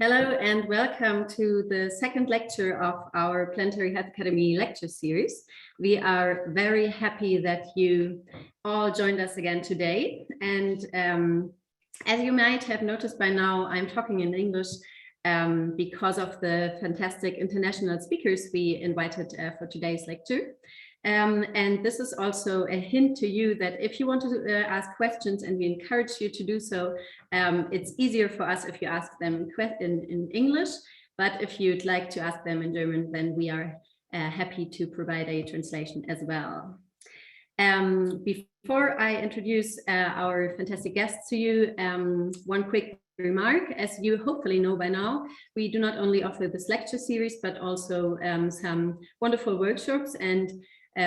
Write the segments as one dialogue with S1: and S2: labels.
S1: Hello and welcome to the second lecture of our Planetary Health Academy lecture series. We are very happy that you all joined us again today. And as you might have noticed by now, I'm talking in English because of the fantastic international speakers we invited for today's lecture. And this is also a hint to you that if you want to ask questions, and we encourage you to do so, it's easier for us if you ask them in English, but if you'd like to ask them in German, then we are happy to provide a translation as well. Before I introduce our fantastic guests to you, one quick remark. As you hopefully know by now, we do not only offer this lecture series, but also some wonderful workshops. And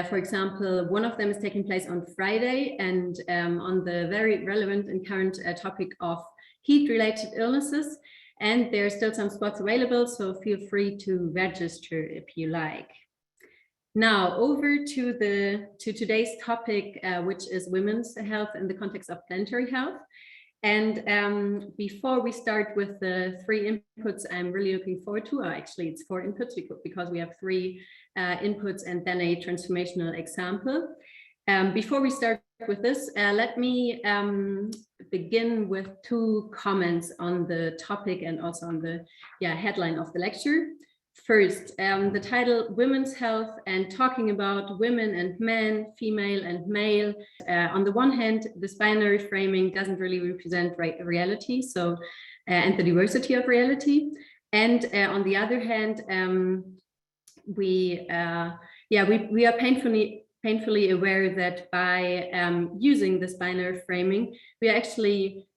S1: for example, one of them is taking place on Friday and on the very relevant and current topic of heat-related illnesses. And there are still some spots available, so feel free to register if you like. Now over to today's topic, which is women's health in the context of planetary health. And before we start with the three inputs I'm really looking forward to, actually it's 4 inputs because we have 3 inputs and then a transformational example. Before we start with this, let me begin with 2 comments on the topic and also on the headline of the lecture. First, the title Women's Health and talking about women and men, female and male. On the one hand, this binary framing doesn't really represent reality, so and the diversity of reality. And on the other hand, we are painfully aware that by using this binary framing, we are actually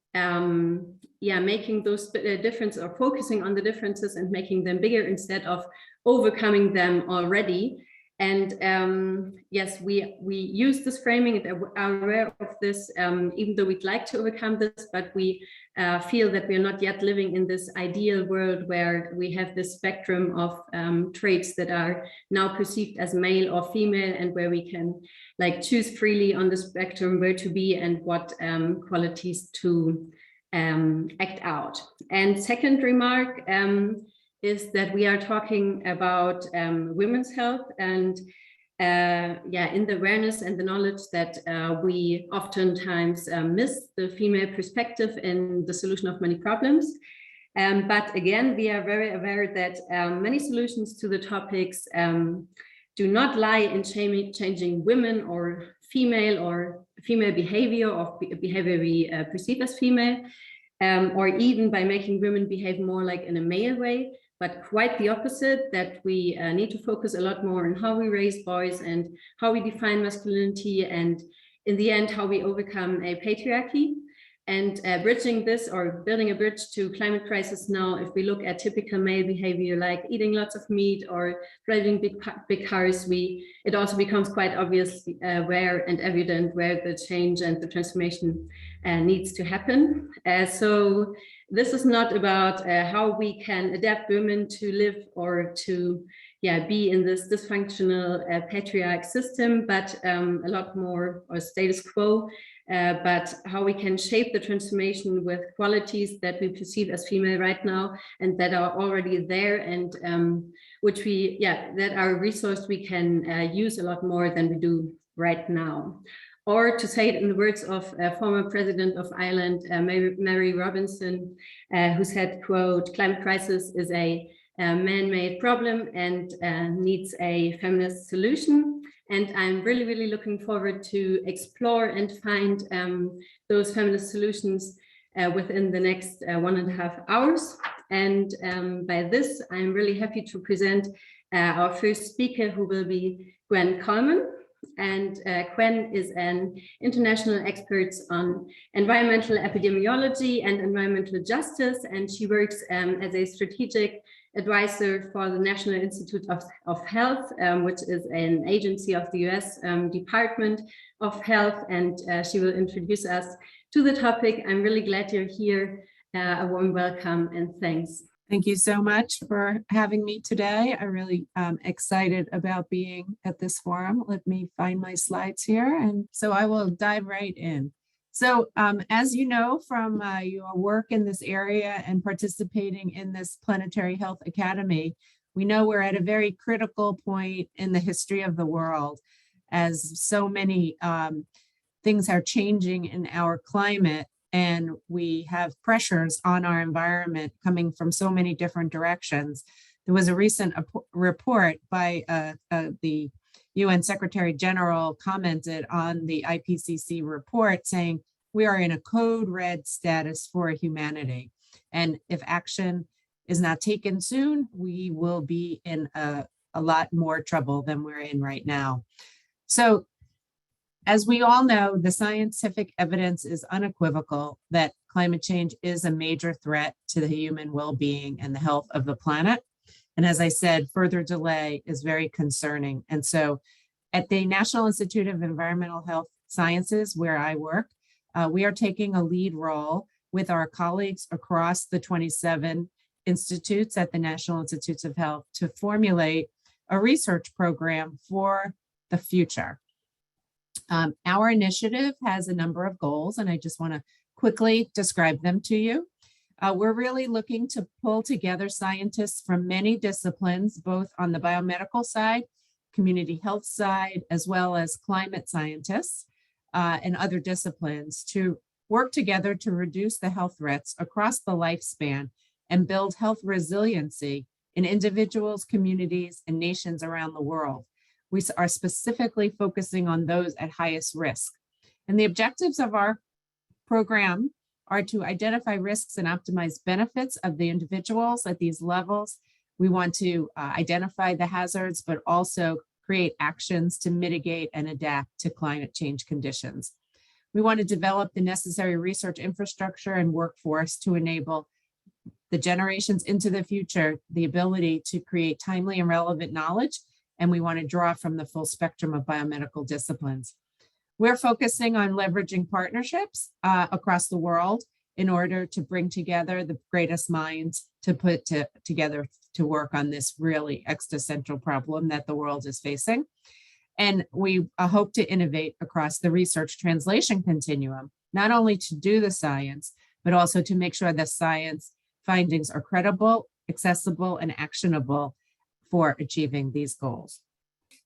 S1: making those differences or focusing on the differences and making them bigger instead of overcoming them already. And yes, we use this framing and are aware of this, even though we'd like to overcome this, but we feel that we are not yet living in this ideal world where we have this spectrum of traits that are now perceived as male or female, and where we can choose freely on the spectrum where to be and what qualities to act out. And second remark is that we are talking about women's health and in the awareness and the knowledge that we oftentimes miss the female perspective in the solution of many problems. But again, we are very aware that many solutions to the topics do not lie in changing women or female behavior or behavior we perceive as female, or even by making women behave more like in a male way, but quite the opposite, that we need to focus a lot more on how we raise boys and how we define masculinity, and in the end, how we overcome a patriarchy. And bridging this, or building a bridge to climate crisis now, if we look at typical male behavior like eating lots of meat or driving big cars, it also becomes quite obvious where and evident where the change and the transformation needs to happen. So this is not about how we can adapt women to live or to be in this dysfunctional patriarch system, but a lot more, or status quo, but how we can shape the transformation with qualities that we perceive as female right now and that are already there, and which that are a resource we can use a lot more than we do right now. Or to say it in the words of former president of Ireland, Mary Robinson, who said, quote, "Climate crisis is a man-made problem and needs a feminist solution." And I'm really, really looking forward to explore and find those feminist solutions within the next 1.5 hours. And by this, I'm really happy to present our first speaker, who will be Gwen Collman. And Gwen is an international expert on environmental epidemiology and environmental justice, and she works as a strategic advisor for the National Institute of Health, which is an agency of the US Department of Health, and she will introduce us to the topic. I'm really glad you're here. A warm welcome and thanks.
S2: Thank you so much for having me today. I'm really excited about being at this forum. Let me find my slides here. And so I will dive right in. So as you know from your work in this area and participating in this Planetary Health Academy, we know we're at a very critical point in the history of the world as so many things are changing in our climate, and we have pressures on our environment coming from so many different directions. There was a recent report by the UN Secretary General commented on the IPCC report saying we are in a code red status for humanity. And if action is not taken soon, we will be in a lot more trouble than we're in right now. So as we all know, the scientific evidence is unequivocal that climate change is a major threat to the human well-being and the health of the planet. And as I said, further delay is very concerning. And so at the National Institute of Environmental Health Sciences, where I work, we are taking a lead role with our colleagues across the 27 institutes at the National Institutes of Health to formulate a research program for the future. Our initiative has a number of goals, and I just want to quickly describe them to you. We're really looking to pull together scientists from many disciplines, both on the biomedical side, community health side, as well as climate scientists and other disciplines to work together to reduce the health threats across the lifespan and build health resiliency in individuals, communities, and nations around the world. We are specifically focusing on those at highest risk. And the objectives of our program are to identify risks and optimize benefits of the individuals at these levels. We want to identify the hazards, but also create actions to mitigate and adapt to climate change conditions. We want to develop the necessary research infrastructure and workforce to enable the generations into the future the ability to create timely and relevant knowledge, and we want to draw from the full spectrum of biomedical disciplines. We're focusing on leveraging partnerships across the world in order to bring together the greatest minds to put together to work on this really existential problem that the world is facing. And we hope to innovate across the research translation continuum, not only to do the science, but also to make sure the science findings are credible, accessible, and actionable for achieving these goals.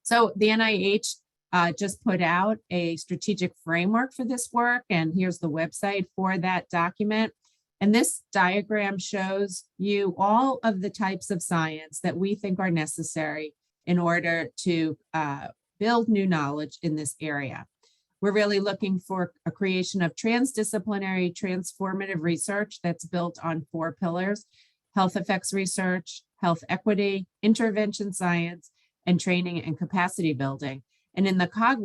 S2: So the NIH just put out a strategic framework for this work, and here's the website for that document. And this diagram shows you all of the types of science that we think are necessary in order to build new knowledge in this area. We're really looking for a creation of transdisciplinary, transformative research that's built on 4 pillars: health effects research, health equity, intervention science, and training and capacity building. And in the cog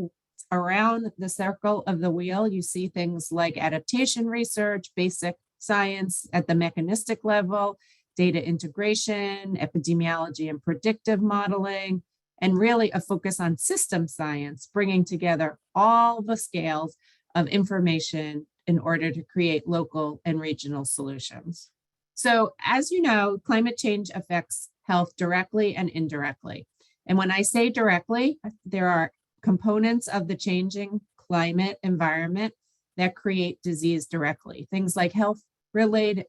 S2: around the circle of the wheel, you see things like adaptation research, basic science at the mechanistic level, data integration, epidemiology and predictive modeling, and really a focus on system science, bringing together all the scales of information in order to create local and regional solutions. So as you know, climate change affects health directly and indirectly. And when I say directly, there are components of the changing climate environment that create disease directly. Things like heat-related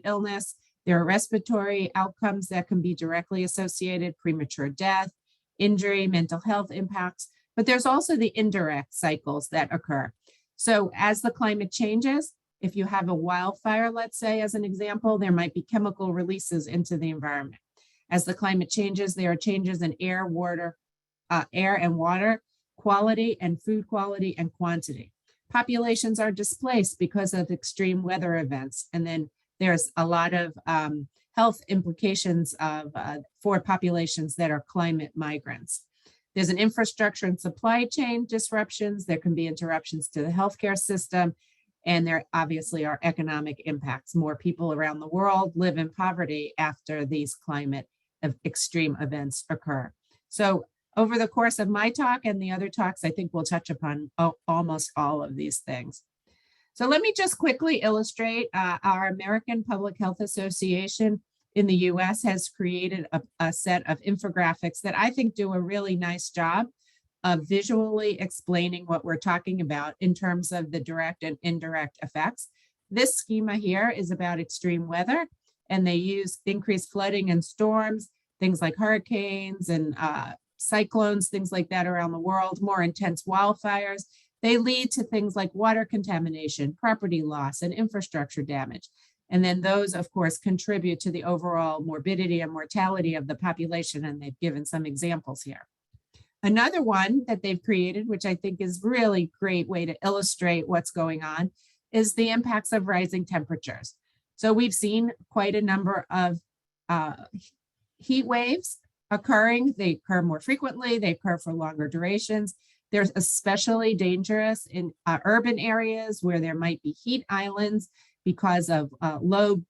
S2: illness. There are respiratory outcomes that can be directly associated: premature death, injury, mental health impacts, but there's also the indirect cycles that occur. So as the climate changes, if you have a wildfire, let's say, as an example, there might be chemical releases into the environment. As the climate changes, there are changes in air and water quality and food quality and quantity. Populations are displaced because of extreme weather events. And then there's a lot of health implications for populations that are climate migrants. There's an infrastructure and supply chain disruptions. There can be interruptions to the healthcare system. And there obviously are economic impacts. More people around the world live in poverty after these climate extreme events occur. So over the course of my talk and the other talks, I think we'll touch upon almost all of these things. So let me just quickly illustrate. Our American Public Health Association in the US has created a set of infographics that I think do a really nice job of visually explaining what we're talking about in terms of the direct and indirect effects. This schema here is about extreme weather, and they use increased flooding and storms, things like hurricanes and cyclones, things like that around the world, more intense wildfires. They lead to things like water contamination, property loss, and infrastructure damage. And then those, of course, contribute to the overall morbidity and mortality of the population, and they've given some examples here. Another one that they've created, which I think is really great way to illustrate what's going on, is the impacts of rising temperatures. So we've seen quite a number of heat waves occurring. They occur more frequently, they occur for longer durations. They're especially dangerous in urban areas where there might be heat islands because of low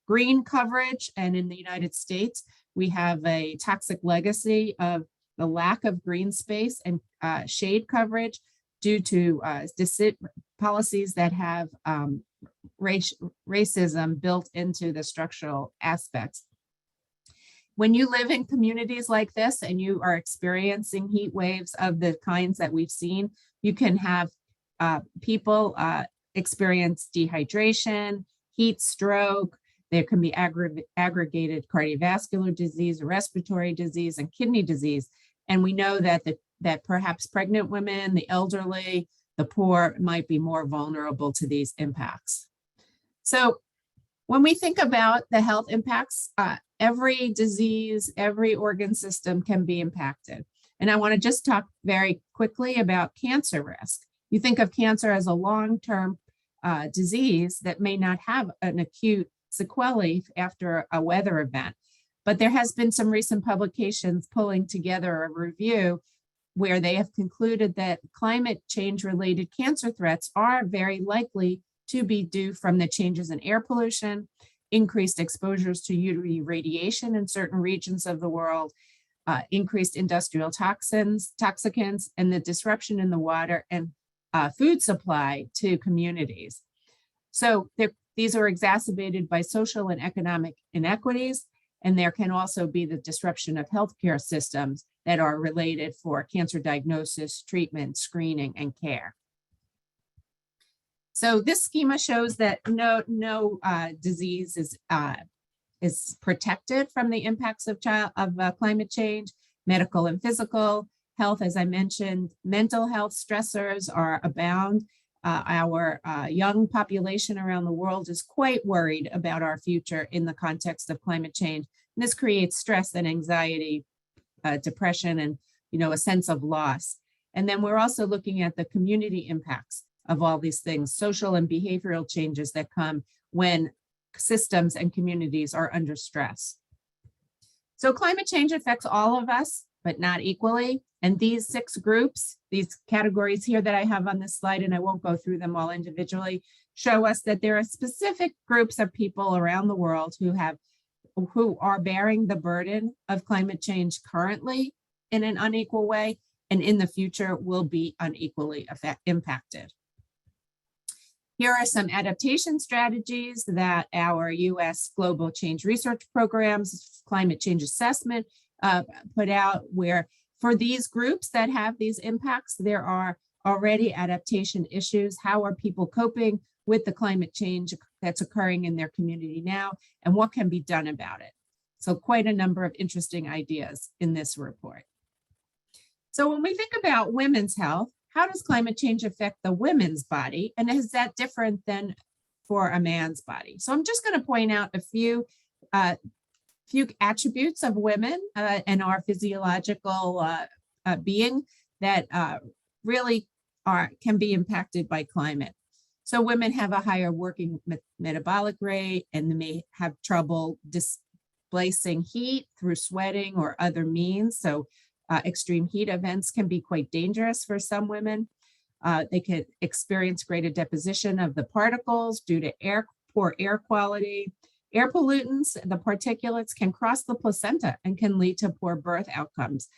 S2: green coverage. And in the United States, we have a toxic legacy of the lack of green space and shade coverage due to policies that have racism built into the structural aspects. When you live in communities like this and you are experiencing heat waves of the kinds that we've seen, you can have people experience dehydration, heat stroke. There can be aggregated cardiovascular disease, respiratory disease, and kidney disease. And we know that that perhaps pregnant women, the elderly, the poor might be more vulnerable to these impacts. So when we think about the health impacts, every disease, every organ system can be impacted. And I want to just talk very quickly about cancer risk. You think of cancer as a long-term disease that may not have an acute sequelae after a weather event. But there has been some recent publications pulling together a review where they have concluded that climate change related cancer threats are very likely to be due from the changes in air pollution, increased exposures to UV radiation in certain regions of the world, increased industrial toxicants, and the disruption in the water and food supply to communities. So these are exacerbated by social and economic inequities, and there can also be the disruption of healthcare systems that are related for cancer diagnosis, treatment, screening, and care. So this schema shows that no disease is protected from the impacts of climate change. Medical and physical health, as I mentioned, mental health stressors are abound. Our young population around the world is quite worried about our future in the context of climate change. And this creates stress and anxiety, depression, and a sense of loss. And then we're also looking at the community impacts of all these things, social and behavioral changes that come when systems and communities are under stress. So climate change affects all of us, but not equally. And these 6 groups, these categories here that I have on this slide, and I won't go through them all individually, show us that there are specific groups of people around the world who are bearing the burden of climate change currently in an unequal way, and in the future will be unequally impacted. Here are some adaptation strategies that our U.S. Global Change Research Program's Climate Change Assessment put out, where for these groups that have these impacts, there are already adaptation issues. How are people coping with the climate change that's occurring in their community now, and what can be done about it? So quite a number of interesting ideas in this report. So when we think about women's health, how does climate change affect the women's body? And is that different than for a man's body? So I'm just going to point out a few attributes of women and our physiological being that really can be impacted by climate. So women have a higher working metabolic rate, and they may have trouble displacing heat through sweating or other means. So extreme heat events can be quite dangerous for some women. They could experience greater deposition of the particles due to poor air quality. Air pollutants, the particulates, can cross the placenta and can lead to poor birth outcomes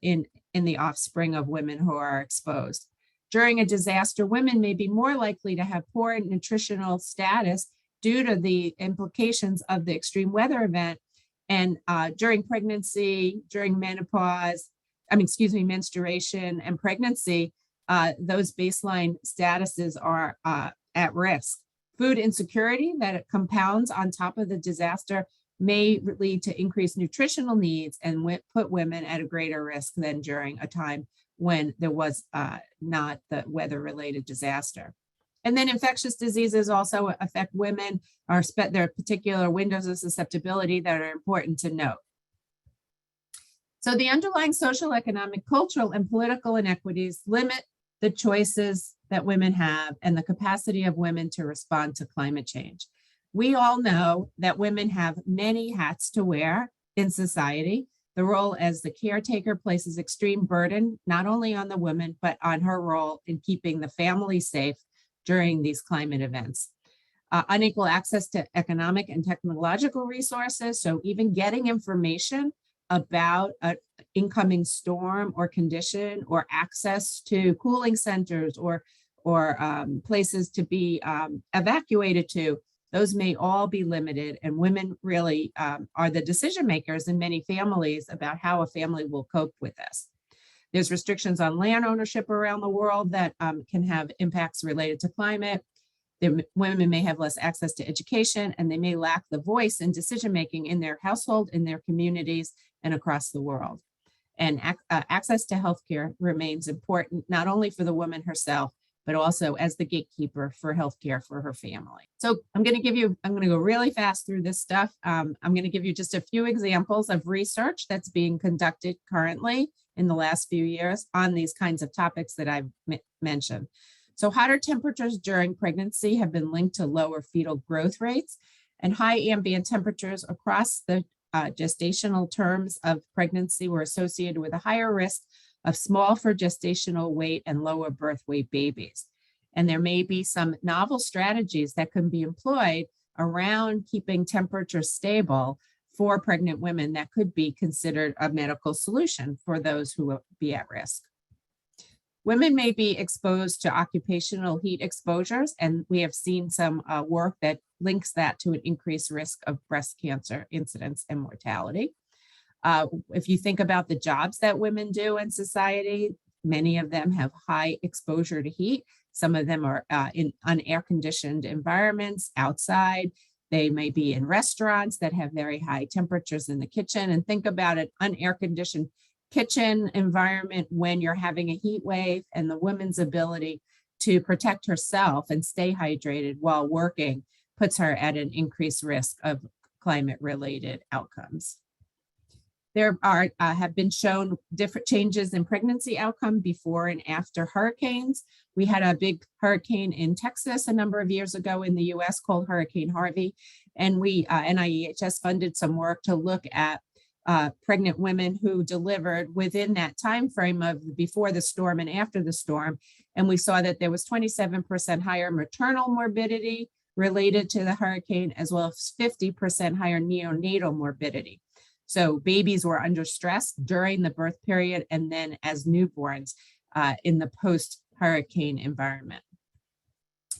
S2: in the offspring of women who are exposed. During a disaster, women may be more likely to have poor nutritional status due to the implications of the extreme weather event. And during pregnancy, during menopause, menstruation and pregnancy, those baseline statuses are at risk. Food insecurity that compounds on top of the disaster may lead to increased nutritional needs and put women at a greater risk than during a time when there was not the weather-related disaster. And then infectious diseases also affect women, or there are particular windows of susceptibility that are important to note. So the underlying social, economic, cultural, and political inequities limit the choices that women have and the capacity of women to respond to climate change. We all know that women have many hats to wear in society. The role as the caretaker places extreme burden, not only on the woman, but on her role in keeping the family safe during these climate events. Unequal access to economic and technological resources. So even getting information about an incoming storm or condition, or access to cooling centers or places to be evacuated to, those may all be limited, and women really are the decision makers in many families about how a family will cope with this. There's restrictions on land ownership around the world that can have impacts related to climate. Women may have less access to education, and they may lack the voice in decision-making in their household, in their communities, and across the world. And access to healthcare remains important, not only for the woman herself, but also as the gatekeeper for healthcare for her family. So I'm going to go really fast through this stuff. I'm going to give you just a few examples of research that's being conducted currently in the last few years on these kinds of topics that I've mentioned. So hotter temperatures during pregnancy have been linked to lower fetal growth rates, and high ambient temperatures across the gestational terms of pregnancy were associated with a higher risk of small for gestational weight and lower birth weight babies. And there may be some novel strategies that can be employed around keeping temperature stable for pregnant women that could be considered a medical solution for those who will be at risk. Women may be exposed to occupational heat exposures, and we have seen some work that links that to an increased risk of breast cancer incidence and mortality. If you think about the jobs that women do in society, many of them have high exposure to heat. Some of them are in unair-conditioned environments outside. They may be in restaurants that have very high temperatures in the kitchen. And think about an unair-conditioned kitchen environment when you're having a heat wave, and the woman's ability to protect herself and stay hydrated while working puts her at an increased risk of climate-related outcomes. There have been shown different changes in pregnancy outcome before and after hurricanes. We had a big hurricane in Texas a number of years ago in the US called Hurricane Harvey. And we, NIEHS funded some work to look at pregnant women who delivered within that time frame of before the storm and after the storm. And we saw that there was 27% higher maternal morbidity related to the hurricane, as well as 50% higher neonatal morbidity. So babies were under stress during the birth period and then as newborns in the post-hurricane environment.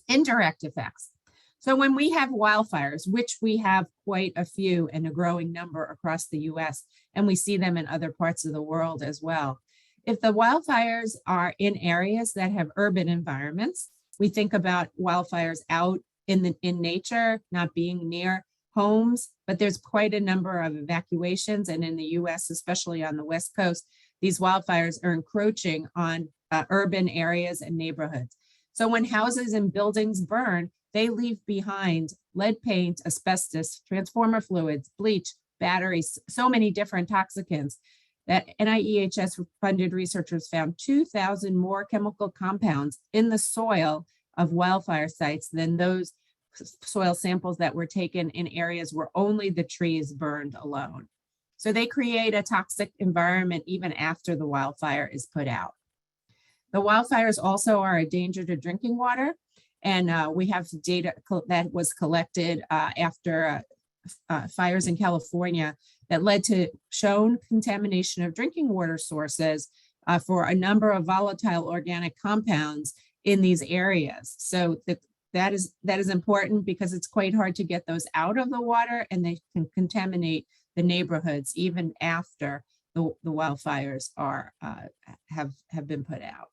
S2: Indirect effects. So when we have wildfires, which we have quite a few and a growing number across the US, and we see them in other parts of the world as well. If the wildfires are in areas that have urban environments, we think about wildfires out in nature, not being near homes, but there's quite a number of evacuations. And in the US, especially on the West Coast, these wildfires are encroaching on urban areas and neighborhoods. So when houses and buildings burn, they leave behind lead paint, asbestos, transformer fluids, bleach, batteries, so many different toxicants that NIEHS funded researchers found 2,000 more chemical compounds in the soil of wildfire sites than those soil samples that were taken in areas where only the trees burned alone. So they create a toxic environment even after the wildfire is put out. The wildfires also are a danger to drinking water. And we have data that was collected after fires in California that led to shown contamination of drinking water sources for a number of volatile organic compounds in these areas. So that is important because it's quite hard to get those out of the water, and they can contaminate the neighborhoods even after the wildfires have been put out.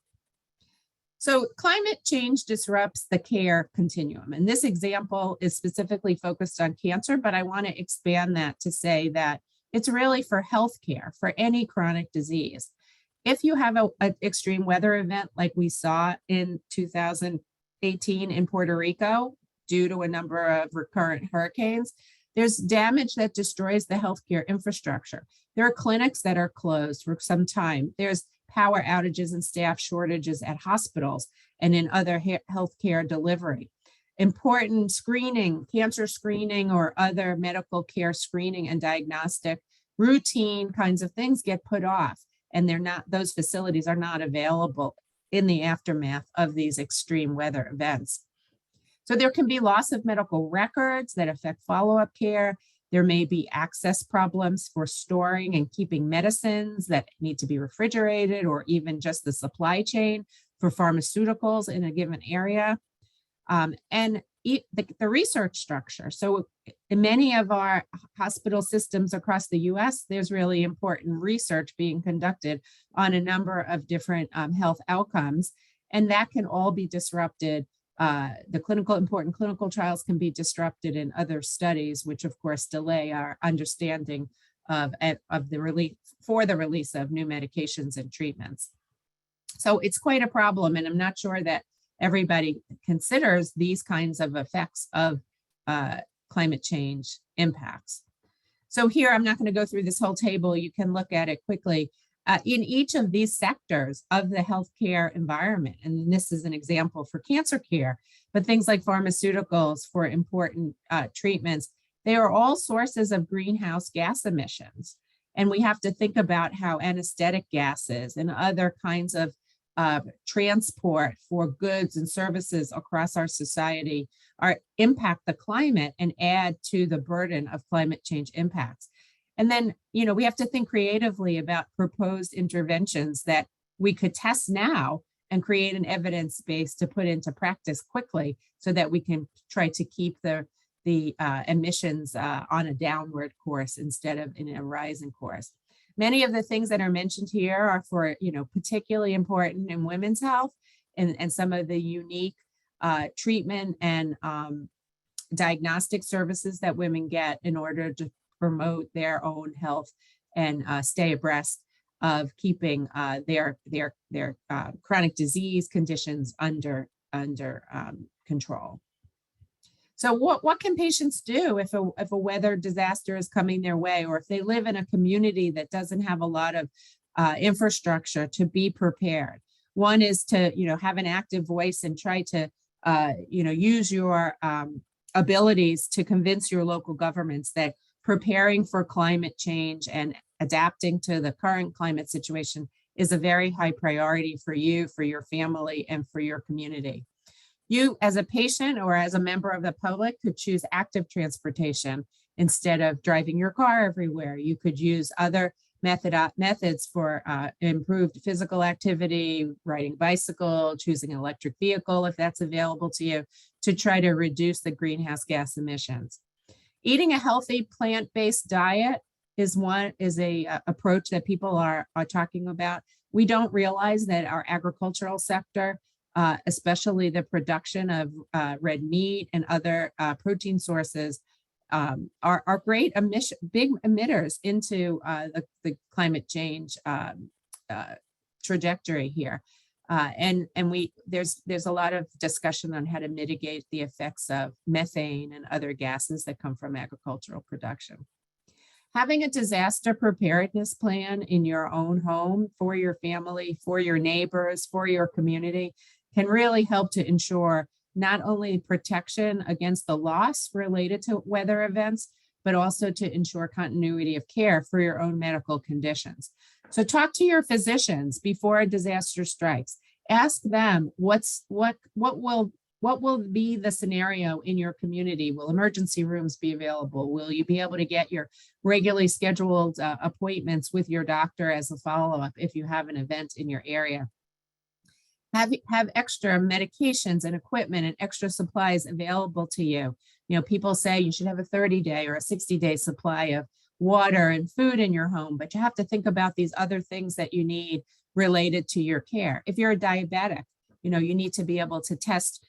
S2: So climate change disrupts the care continuum. And this example is specifically focused on cancer, but I want to expand that to say that it's really for healthcare, for any chronic disease. If you have an extreme weather event like we saw in 2018 in Puerto Rico, due to a number of recurrent hurricanes, there's damage that destroys the healthcare infrastructure. There are clinics that are closed for some time. There's power outages and staff shortages at hospitals and in other healthcare delivery. Important screening, cancer screening or other medical care screening and diagnostic routine kinds of things get put off, and those facilities are not available in the aftermath of these extreme weather events. So there can be loss of medical records that affect follow-up care. There may be access problems for storing and keeping medicines that need to be refrigerated, or even just the supply chain for pharmaceuticals in a given area. And the research structure. So in many of our hospital systems across the US, there's really important research being conducted on a number of different health outcomes, and that can all be disrupted. The important clinical trials can be disrupted in other studies, which of course delay our understanding of the release of new medications and treatments. So it's quite a problem, and I'm not sure that everybody considers these kinds of effects of climate change impacts. So here, I'm not going to go through this whole table. You can look at it quickly. In each of these sectors of the healthcare environment, and this is an example for cancer care, but things like pharmaceuticals for important treatments, they are all sources of greenhouse gas emissions. And we have to think about how anesthetic gases and other kinds of transport for goods and services across our society impact the climate and add to the burden of climate change impacts. And then, we have to think creatively about proposed interventions that we could test now and create an evidence base to put into practice quickly so that we can try to keep the emissions on a downward course instead of in a rising course. Many of the things that are mentioned here are for, particularly important in women's health and some of the unique treatment and diagnostic services that women get in order to promote their own health and stay abreast of keeping their chronic disease conditions under control. So what can patients do if a weather disaster is coming their way, or if they live in a community that doesn't have a lot of infrastructure to be prepared? One is to have an active voice and try to use your abilities to convince your local governments that preparing for climate change and adapting to the current climate situation is a very high priority for you, for your family, and for your community. You, as a patient or as a member of the public, could choose active transportation instead of driving your car everywhere. You could use other methods for improved physical activity, riding a bicycle, choosing an electric vehicle if that's available to you, to try to reduce the greenhouse gas emissions. Eating a healthy plant-based diet is a approach that people are talking about. We don't realize that our agricultural sector, especially the production of red meat and other protein sources, are great big emitters into the climate change trajectory here. And there's a lot of discussion on how to mitigate the effects of methane and other gases that come from agricultural production. Having a disaster preparedness plan in your own home, for your family, for your neighbors, for your community, can really help to ensure not only protection against the loss related to weather events, but also to ensure continuity of care for your own medical conditions. So talk to your physicians before a disaster strikes. Ask them what will be the scenario in your community. Will emergency rooms be available? Will you be able to get your regularly scheduled appointments with your doctor as a follow-up if you have an event in your area? Have extra medications and equipment and extra supplies available to you. People say you should have a 30-day or a 60-day supply of water and food in your home, but you have to think about these other things that you need related to your care. If you're a diabetic, you need to be able to test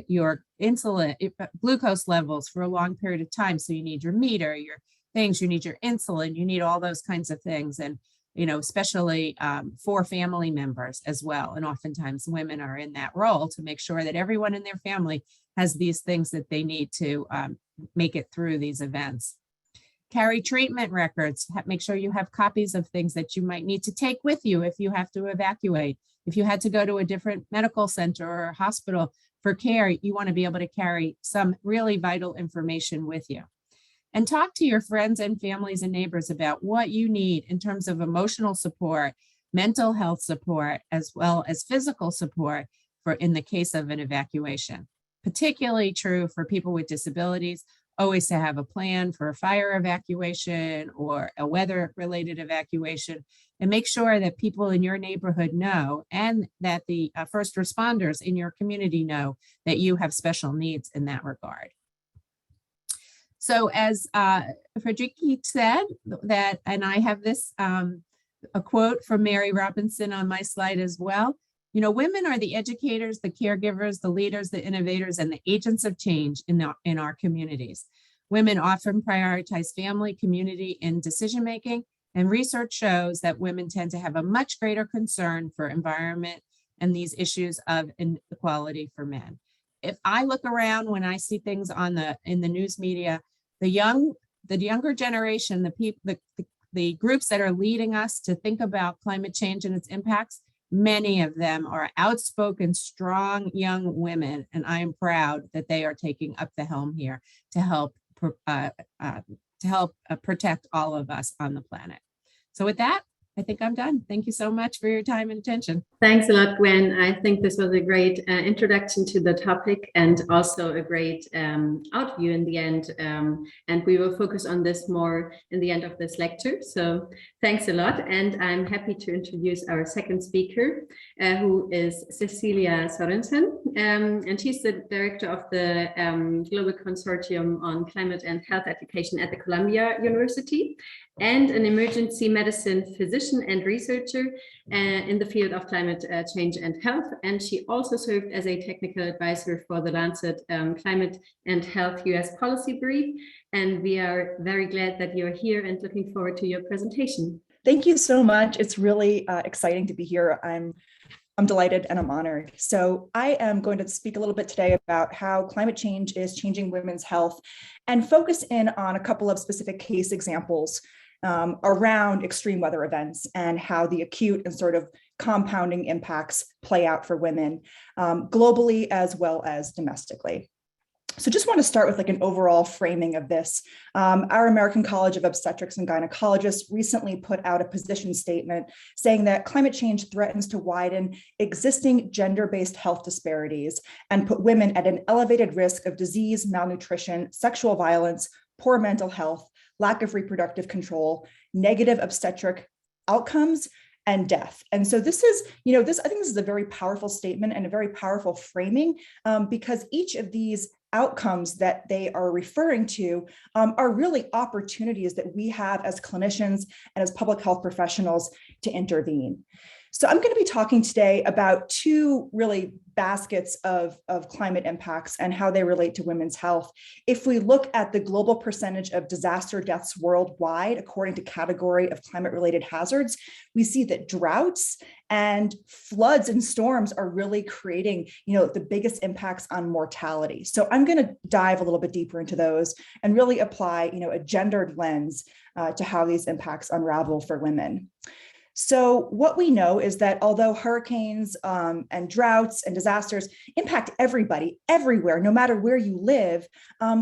S2: your insulin, glucose levels for a long period of time. So you need your meter, your things, you need your insulin, you need all those kinds of things. And, especially for family members as well. And oftentimes women are in that role to make sure that everyone in their family has these things that they need to make it through these events. Carry treatment records, make sure you have copies of things that you might need to take with you if you have to evacuate. If you had to go to a different medical center or hospital for care, you want to be able to carry some really vital information with you. And talk to your friends and families and neighbors about what you need in terms of emotional support, mental health support, as well as physical support for in the case of an evacuation. Particularly true for people with disabilities, always to have a plan for a fire evacuation or a weather-related evacuation, and make sure that people in your neighborhood know and that the first responders in your community know that you have special needs in that regard. So as Friederike said, that, and I have this, a quote from Mary Robinson on my slide as well. Women are the educators, the caregivers, the leaders, the innovators, and the agents of change in our communities. Women often prioritize family, community, and decision-making, and research shows that women tend to have a much greater concern for environment and these issues of inequality for men. If I look around when I see things in the news media, the younger generation, the groups that are leading us to think about climate change and its impacts, many of them are outspoken, strong young women, and I am proud that they are taking up the helm here to help protect all of us on the planet. So with that, I think I'm done. Thank you so much for your time and attention.
S1: Thanks a lot, Gwen. I think this was a great introduction to the topic and also a great overview in the end. And we will focus on this more in the end of this lecture. So thanks a lot. And I'm happy to introduce our second speaker, who is Cecilia Sorensen. And she's the director of the Global Consortium on Climate and Health Education at the Columbia University, and an emergency medicine physician and researcher in the field of climate change and health. And she also served as a technical advisor for the Lancet Climate and Health US Policy Brief. And we are very glad that you're here and looking forward to your presentation.
S3: Thank you so much. It's really exciting to be here. I'm delighted and I'm honored. So I am going to speak a little bit today about how climate change is changing women's health and focus in on a couple of specific case examples around extreme weather events and how the acute and sort of compounding impacts play out for women globally as well as domestically. So just want to start with like an overall framing of this. Our American College of Obstetrics and Gynecologists recently put out a position statement saying that climate change threatens to widen existing gender-based health disparities and put women at an elevated risk of disease, malnutrition, sexual violence, poor mental health, lack of reproductive control, negative obstetric outcomes, and death. And so this is, I think this is a very powerful statement and a very powerful framing because each of these outcomes that they are referring to are really opportunities that we have as clinicians and as public health professionals to intervene. So I'm going to be talking today about two really baskets of climate impacts and how they relate to women's health. If we look at the global percentage of disaster deaths worldwide, according to category of climate-related hazards, we see that droughts and floods and storms are really creating, the biggest impacts on mortality. So I'm going to dive a little bit deeper into those and really apply, a gendered lens to how these impacts unravel for women. So what we know is that although hurricanes and droughts and disasters impact everybody, everywhere, no matter where you live,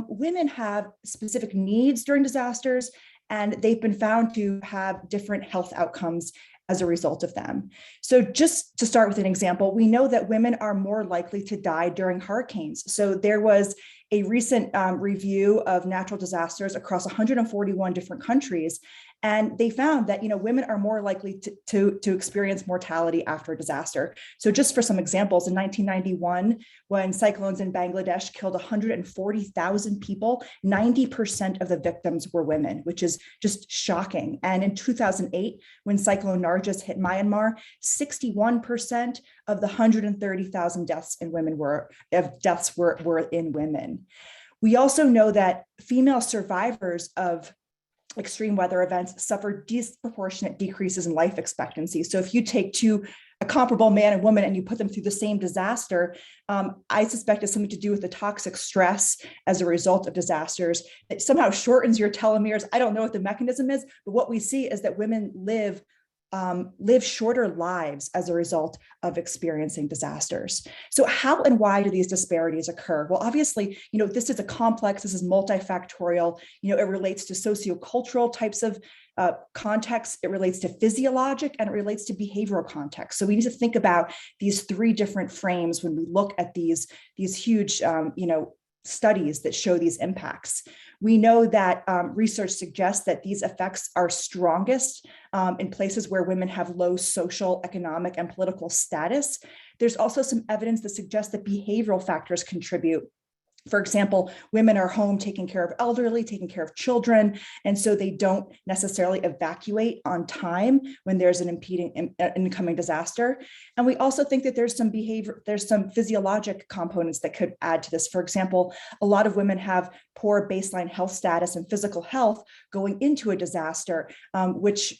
S3: women have specific needs during disasters, and they've been found to have different health outcomes as a result of them. So just to start with an example, we know that women are more likely to die during hurricanes. So there was a recent review of natural disasters across 141 different countries. And they found that, women are more likely to experience mortality after a disaster. So just for some examples, in 1991, when cyclones in Bangladesh killed 140,000 people, 90% of the victims were women, which is just shocking. And in 2008, when Cyclone Nargis hit Myanmar, 61% of the 130,000 deaths were in women. We also know that female survivors of extreme weather events suffer disproportionate decreases in life expectancy. So if you take a comparable man and woman and you put them through the same disaster, I suspect it's something to do with the toxic stress as a result of disasters. It somehow shortens your telomeres. I don't know what the mechanism is, but what we see is that women live shorter lives as a result of experiencing disasters. So how and why do these disparities occur? Well, obviously, this is multifactorial. It relates to sociocultural types of contexts, it relates to physiologic, and it relates to behavioral context. So we need to think about these three different frames when we look at these huge, studies that show these impacts. We know that research suggests that these effects are strongest in places where women have low social, economic, and political status. There's also some evidence that suggests that behavioral factors contribute. For example, women are home taking care of elderly, taking care of children, and so they don't necessarily evacuate on time when there's an incoming disaster. And we also think that there's some physiologic components that could add to this. For example, a lot of women have poor baseline health status and physical health going into a disaster, which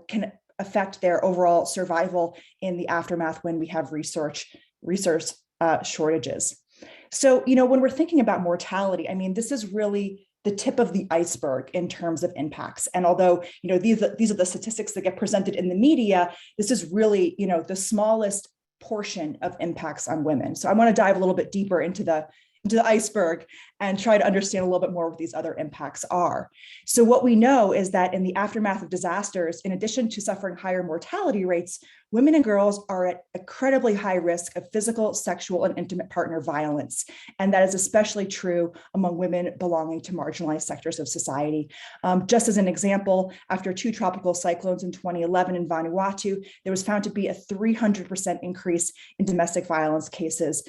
S3: can affect their overall survival in the aftermath when we have resource shortages. So, when we're thinking about mortality, this is really the tip of the iceberg in terms of impacts. And although, these are the statistics that get presented in the media, this is really, the smallest portion of impacts on women. So I want to dive a little bit deeper into the iceberg and try to understand a little bit more what these other impacts are. So what we know is that in the aftermath of disasters, in addition to suffering higher mortality rates, women and girls are at incredibly high risk of physical, sexual, and intimate partner violence. And that is especially true among women belonging to marginalized sectors of society. Just as an example, after 2 tropical cyclones in 2011 in Vanuatu, there was found to be a 300% increase in domestic violence cases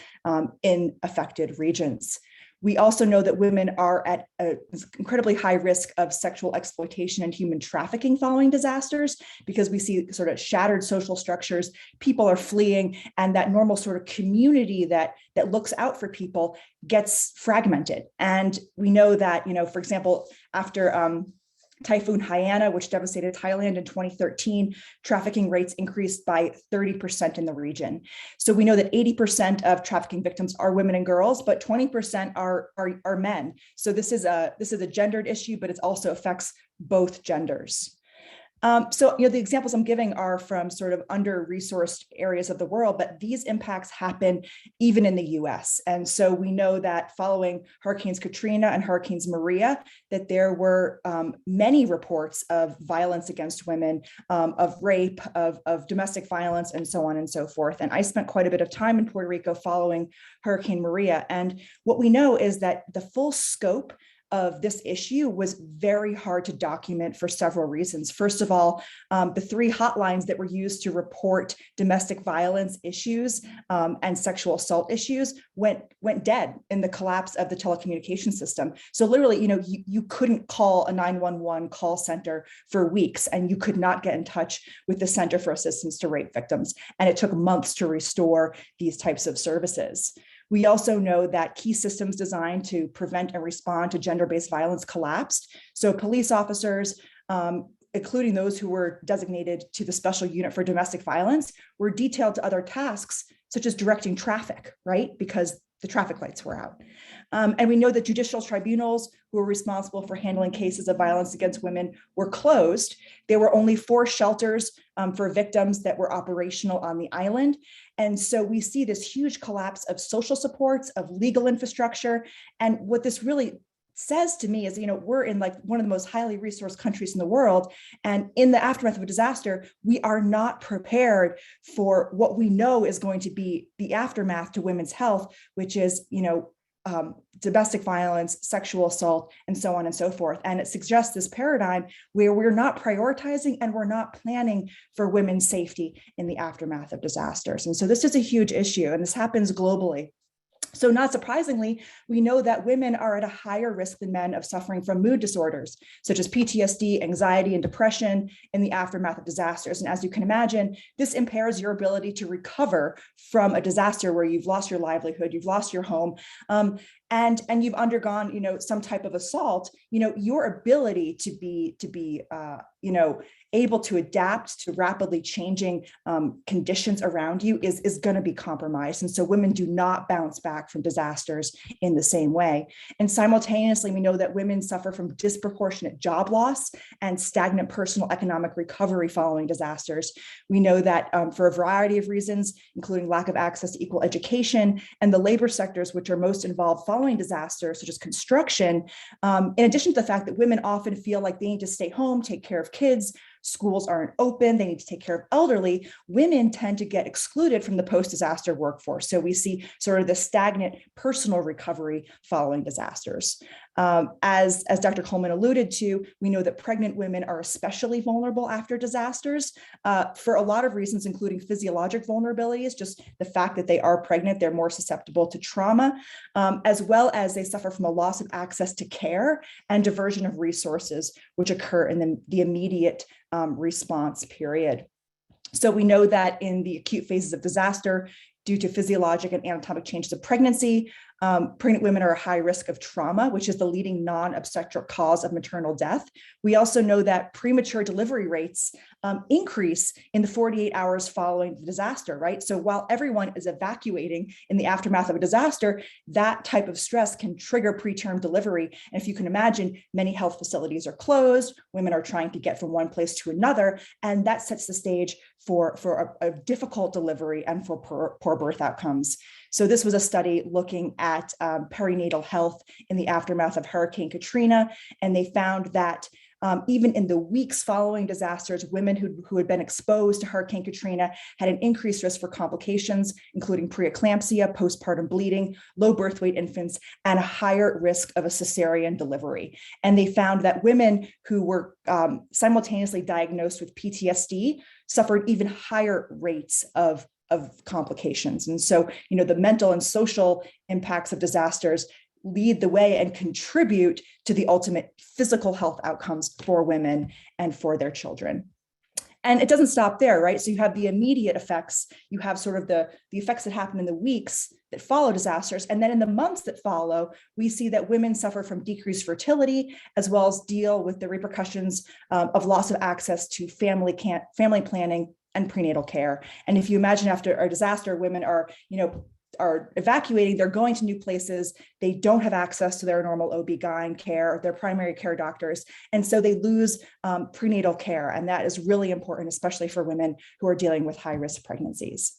S3: in affected regions. We also know that women are at an incredibly high risk of sexual exploitation and human trafficking following disasters, because we see sort of shattered social structures, people are fleeing, and that normal sort of community that looks out for people gets fragmented. And we know that, for example, after Typhoon Haiyan, which devastated Thailand in 2013, trafficking rates increased by 30% in the region. So we know that 80% of trafficking victims are women and girls, but 20% are men. So this is a gendered issue, but it also affects both genders. So the examples I'm giving are from sort of under-resourced areas of the world, but these impacts happen even in the US. And so we know that following Hurricanes Katrina and Hurricanes Maria, that there were many reports of violence against women, of rape, of domestic violence, and so on and so forth. And I spent quite a bit of time in Puerto Rico following Hurricane Maria. And what we know is that the full scope of this issue was very hard to document for several reasons. First of all, the 3 hotlines that were used to report domestic violence issues and sexual assault issues went dead in the collapse of the telecommunication system. So literally, you couldn't call a 911 call center for weeks, and you could not get in touch with the Center for Assistance to Rape Victims. And it took months to restore these types of services. We also know that key systems designed to prevent and respond to gender-based violence collapsed. So police officers, including those who were designated to the Special Unit for Domestic Violence, were detailed to other tasks, such as directing traffic, right? Because the traffic lights were out. And we know that judicial tribunals who were responsible for handling cases of violence against women were closed. There were only 4 shelters for victims that were operational on the island. And so we see this huge collapse of social supports, of legal infrastructure. And what this really says to me is, we're in like one of the most highly resourced countries in the world. And in the aftermath of a disaster, we are not prepared for what we know is going to be the aftermath to women's health, which is, domestic violence, sexual assault, and so on and so forth. And it suggests this paradigm where we're not prioritizing and we're not planning for women's safety in the aftermath of disasters. And so this is a huge issue, and this happens globally. So not surprisingly, we know that women are at a higher risk than men of suffering from mood disorders, such as PTSD, anxiety, and depression in the aftermath of disasters. And as you can imagine, this impairs your ability to recover from a disaster where you've lost your livelihood, you've lost your home, and you've undergone, some type of assault. Your ability to be able to adapt to rapidly changing conditions around you is going to be compromised. And so women do not bounce back from disasters in the same way. And simultaneously, we know that women suffer from disproportionate job loss and stagnant personal economic recovery following disasters. We know that for a variety of reasons, including lack of access to equal education and the labor sectors which are most involved following disasters, such as construction, in addition to the fact that women often feel like they need to stay home, take care of kids, schools aren't open, they need to take care of elderly, women tend to get excluded from the post-disaster workforce. So we see sort of the stagnant personal recovery following disasters. As Dr. Collman alluded to, we know that pregnant women are especially vulnerable after disasters for a lot of reasons, including physiologic vulnerabilities, just the fact that they are pregnant, they're more susceptible to trauma, as well as they suffer from a loss of access to care and diversion of resources, which occur in the immediate response period. So we know that in the acute phases of disaster, due to physiologic and anatomic changes of pregnancy, pregnant women are a high risk of trauma, which is the leading non-obstetric cause of maternal death. We also know that premature delivery rates increase in the 48 hours following the disaster, right? So while everyone is evacuating in the aftermath of a disaster, that type of stress can trigger preterm delivery. And if you can imagine, many health facilities are closed, women are trying to get from one place to another, and that sets the stage for a difficult delivery and for poor birth outcomes. So this was a study looking at perinatal health in the aftermath of Hurricane Katrina, and they found that even in the weeks following disasters, women who had been exposed to Hurricane Katrina had an increased risk for complications, including preeclampsia, postpartum bleeding, low birth weight infants, and a higher risk of a cesarean delivery. And they found that women who were simultaneously diagnosed with PTSD suffered even higher rates of complications. And so, the mental and social impacts of disasters lead the way and contribute to the ultimate physical health outcomes for women and for their children. And it doesn't stop there, right? So you have the immediate effects, you have sort of the effects that happen in the weeks that follow disasters. And then in the months that follow, we see that women suffer from decreased fertility, as well as deal with the repercussions of loss of access to family planning and prenatal care. And if you imagine after a disaster, women are evacuating, they're going to new places, they don't have access to their normal OB/GYN care, their primary care doctors, and so they lose prenatal care. And that is really important, especially for women who are dealing with high-risk pregnancies.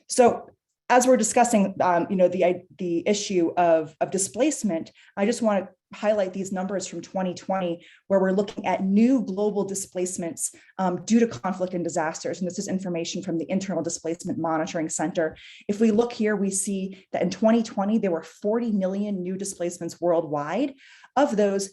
S3: So as we're discussing, the issue of displacement, I just want to highlight these numbers from 2020, where we're looking at new global displacements due to conflict and disasters. And this is information from the Internal Displacement Monitoring Center. If we look here, we see that in 2020, there were 40 million new displacements worldwide. Of those,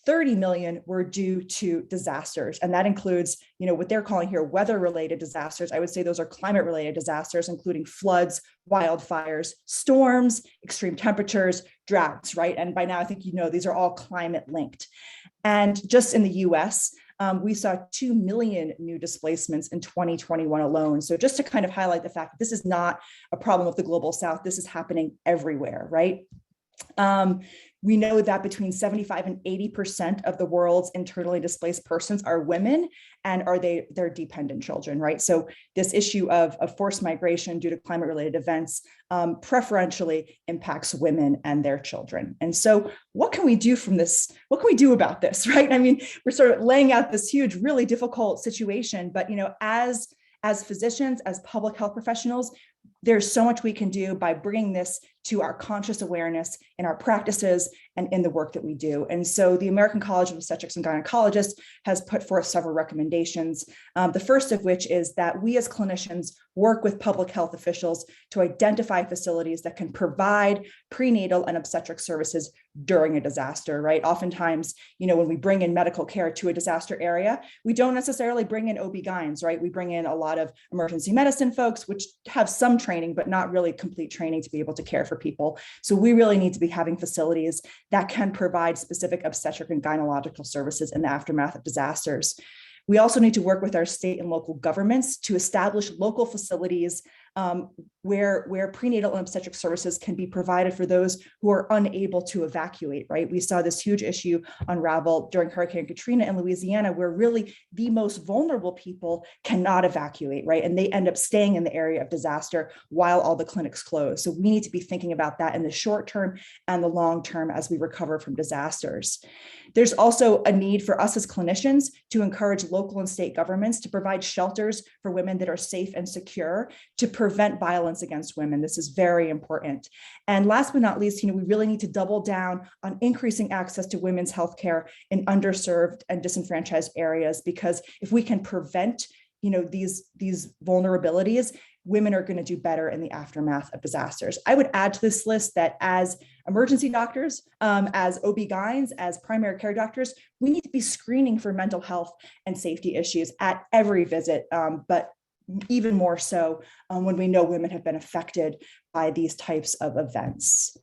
S3: 30 million were due to disasters. And that includes, what they're calling here weather-related disasters. I would say those are climate-related disasters, including floods, wildfires, storms, extreme temperatures, droughts, right? And by now, I think these are all climate-linked. And just in the US, we saw 2 million new displacements in 2021 alone. So just to kind of highlight the fact that this is not a problem of the global South, this is happening everywhere, right? We know that between 75 and 80% of the world's internally displaced persons are women, and they're dependent children, right? So this issue of forced migration due to climate-related events preferentially impacts women and their children. And so what can we do from this? What can we do about this, right? I mean, we're sort of laying out this huge, really difficult situation, but as physicians, as public health professionals, there's so much we can do by bringing this to our conscious awareness in our practices and in the work that we do. And so the American College of Obstetrics and Gynecologists has put forth several recommendations. The first of which is that we as clinicians work with public health officials to identify facilities that can provide prenatal and obstetric services during a disaster, right? Oftentimes, when we bring in medical care to a disaster area, we don't necessarily bring in OB-GYNs, right? We bring in a lot of emergency medicine folks, which have some training, but not really complete training to be able to care for people. So we really need to be having facilities that can provide specific obstetric and gynecological services in the aftermath of disasters. We also need to work with our state and local governments to establish local facilities where prenatal and obstetric services can be provided for those who are unable to evacuate, right? We saw this huge issue unravel during Hurricane Katrina in Louisiana, where really the most vulnerable people cannot evacuate, right? And they end up staying in the area of disaster while all the clinics close. So we need to be thinking about that in the short term and the long term as we recover from disasters. There's also a need for us as clinicians to encourage local and state governments to provide shelters for women that are safe and secure to prevent violence against women. This is very important. And last but not least, we really need to double down on increasing access to women's healthcare in underserved and disenfranchised areas, because if we can prevent these vulnerabilities, women are going to do better in the aftermath of disasters. I would add to this list that as emergency doctors, as OB-GYNs, as primary care doctors, we need to be screening for mental health and safety issues at every visit, but even more so when we know women have been affected by these types of events.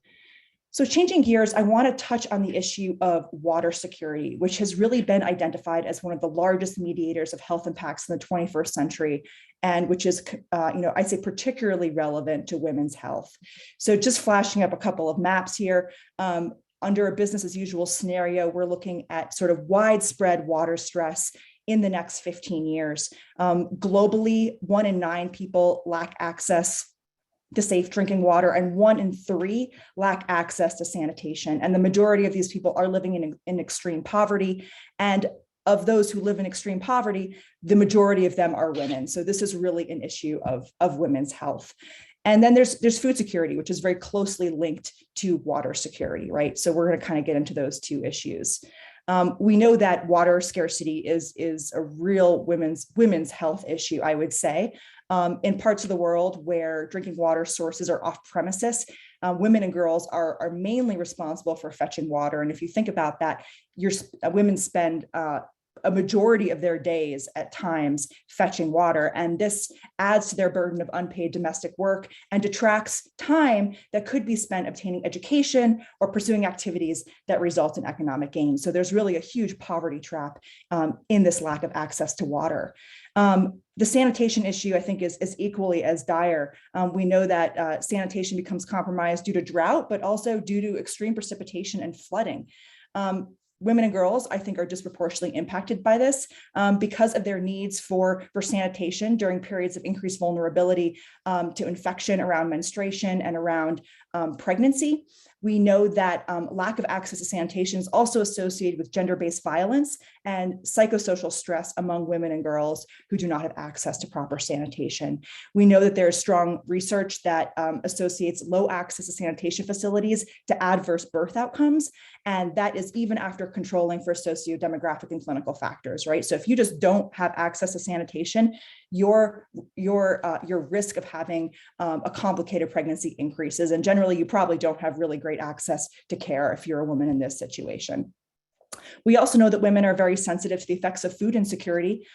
S3: So changing gears, I want to touch on the issue of water security, which has really been identified as one of the largest mediators of health impacts in the 21st century, and which is, I'd say particularly relevant to women's health. So just flashing up a couple of maps here. Under a business as usual scenario, we're looking at sort of widespread water stress in the next 15 years. Globally, 1 in 9 people lack access to safe drinking water, and 1 in 3 lack access to sanitation. And the majority of these people are living in extreme poverty. And of those who live in extreme poverty, the majority of them are women. So this is really an issue of women's health. And then there's food security, which is very closely linked to water security, right? So we're going to kind of get into those two issues. We know that water scarcity is a real women's health issue, I would say. In parts of the world where drinking water sources are off premises, women and girls are mainly responsible for fetching water. And if you think about that, women spend a majority of their days at times fetching water. And this adds to their burden of unpaid domestic work and detracts time that could be spent obtaining education or pursuing activities that result in economic gain. So there's really a huge poverty trap in this lack of access to water. The sanitation issue, I think, is equally as dire. We know that sanitation becomes compromised due to drought, but also due to extreme precipitation and flooding. Women and girls, I think, are disproportionately impacted by this because of their needs for sanitation during periods of increased vulnerability to infection around menstruation and around pregnancy. We know that lack of access to sanitation is also associated with gender-based violence and psychosocial stress among women and girls who do not have access to proper sanitation. We know that there is strong research that associates low access to sanitation facilities to adverse birth outcomes, and that is even after controlling for socio-demographic and clinical factors, right? So if you just don't have access to sanitation, your risk of having a complicated pregnancy increases, and generally you probably don't have really great access to care if you're a woman in this situation. We also know that women are very sensitive to the effects of food insecurity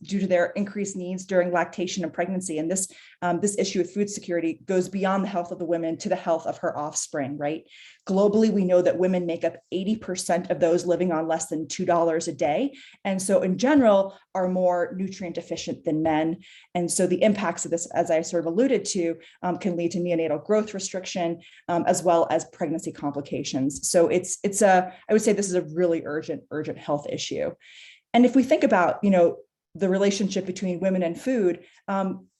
S3: due to their increased needs during lactation and pregnancy. And this issue of food security goes beyond the health of the woman to the health of her offspring, right? Globally, we know that women make up 80% of those living on less than $2 a day. And so in general, are more nutrient deficient than men. And so the impacts of this, as I sort of alluded to, can lead to neonatal growth restriction, as well as pregnancy complications. So I would say this is a really urgent health issue. And if we think about, the relationship between women and food,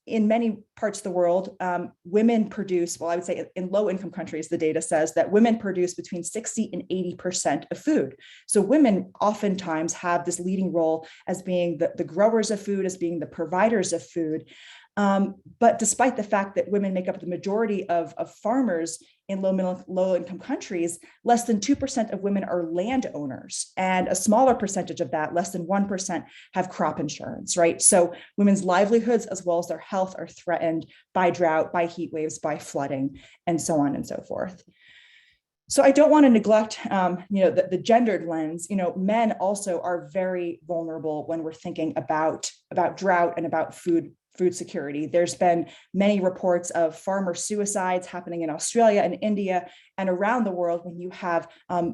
S3: in many parts of the world, women produce, I would say in low income countries, the data says that women produce between 60 and 80% of food. So women oftentimes have this leading role as being the growers of food, as being the providers of food. But despite the fact that women make up the majority of farmers in low income countries, less than 2% of women are landowners, and a smaller percentage of that, less than 1%, have crop insurance, right? So women's livelihoods as well as their health are threatened by drought, by heat waves, by flooding, and so on and so forth. So I don't want to neglect, the gendered lens. Men also are very vulnerable when we're thinking about drought and about food security. There's been many reports of farmer suicides happening in Australia and India and around the world when you have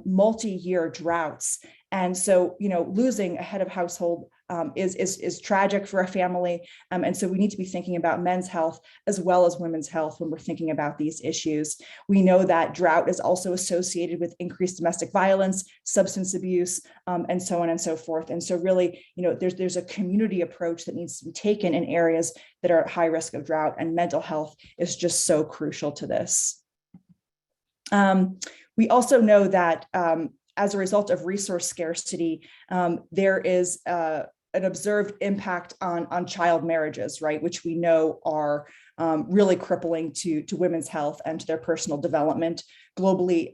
S3: multi-year droughts. And so, losing a head of household is tragic for a family. And so we need to be thinking about men's health as well as women's health when we're thinking about these issues. We know that drought is also associated with increased domestic violence, substance abuse, and so on and so forth. And so really, there's a community approach that needs to be taken in areas that are at high risk of drought, and mental health is just so crucial to this. We also know that as a result of resource scarcity, there is an observed impact on child marriages, right, which we know are really crippling to women's health and to their personal development. Globally,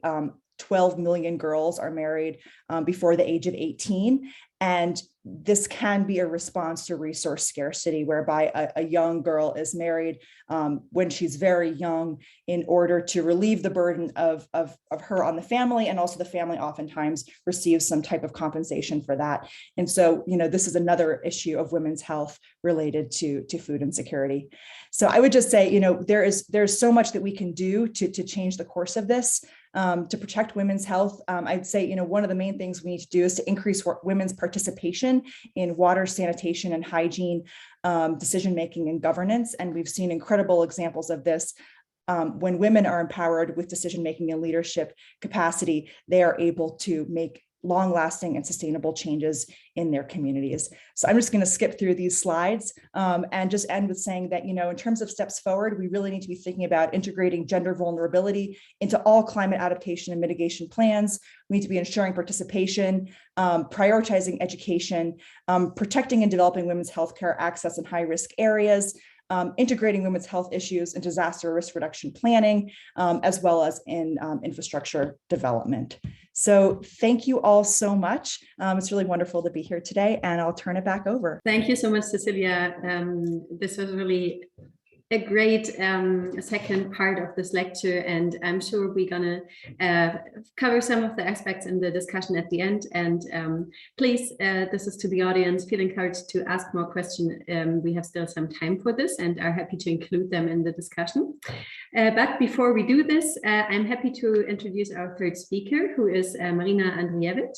S3: 12 million girls are married before the age of 18. And this can be a response to resource scarcity, whereby a young girl is married when she's very young in order to relieve the burden of her on the family, and also the family oftentimes receives some type of compensation for that. And so, this is another issue of women's health related to food insecurity. So I would just say, there's so much that we can do to change the course of this. To protect women's health, I'd say, one of the main things we need to do is to increase women's participation in water, sanitation, and hygiene, decision-making and governance. And we've seen incredible examples of this. When women are empowered with decision-making and leadership capacity, they are able to make long-lasting and sustainable changes in their communities. So I'm just going to skip through these slides and just end with saying that, in terms of steps forward, we really need to be thinking about integrating gender vulnerability into all climate adaptation and mitigation plans. We need to be ensuring participation, prioritizing education, protecting and developing women's healthcare access in high-risk areas, integrating women's health issues in disaster risk reduction planning, as well as in infrastructure development. So thank you all so much. It's really wonderful to be here today, and I'll turn it back over.
S1: Thank you so much, Cecilia. This was really a great second part of this lecture, and I'm sure we're gonna cover some of the aspects in the discussion at the end. And please, this is to the audience, feel encouraged to ask more questions. We have still some time for this and are happy to include them in the discussion. But before we do this, I'm happy to introduce our third speaker, who is Marina Andrijevic.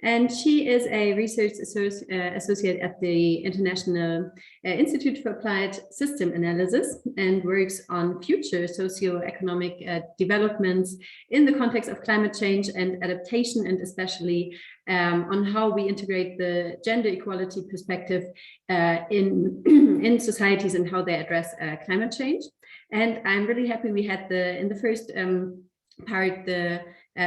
S1: And she is a research associate at the International Institute for Applied System Analysis and works on future socioeconomic developments in the context of climate change and adaptation, and especially on how we integrate the gender equality perspective in societies and how they address climate change. And I'm really happy we had in the first part the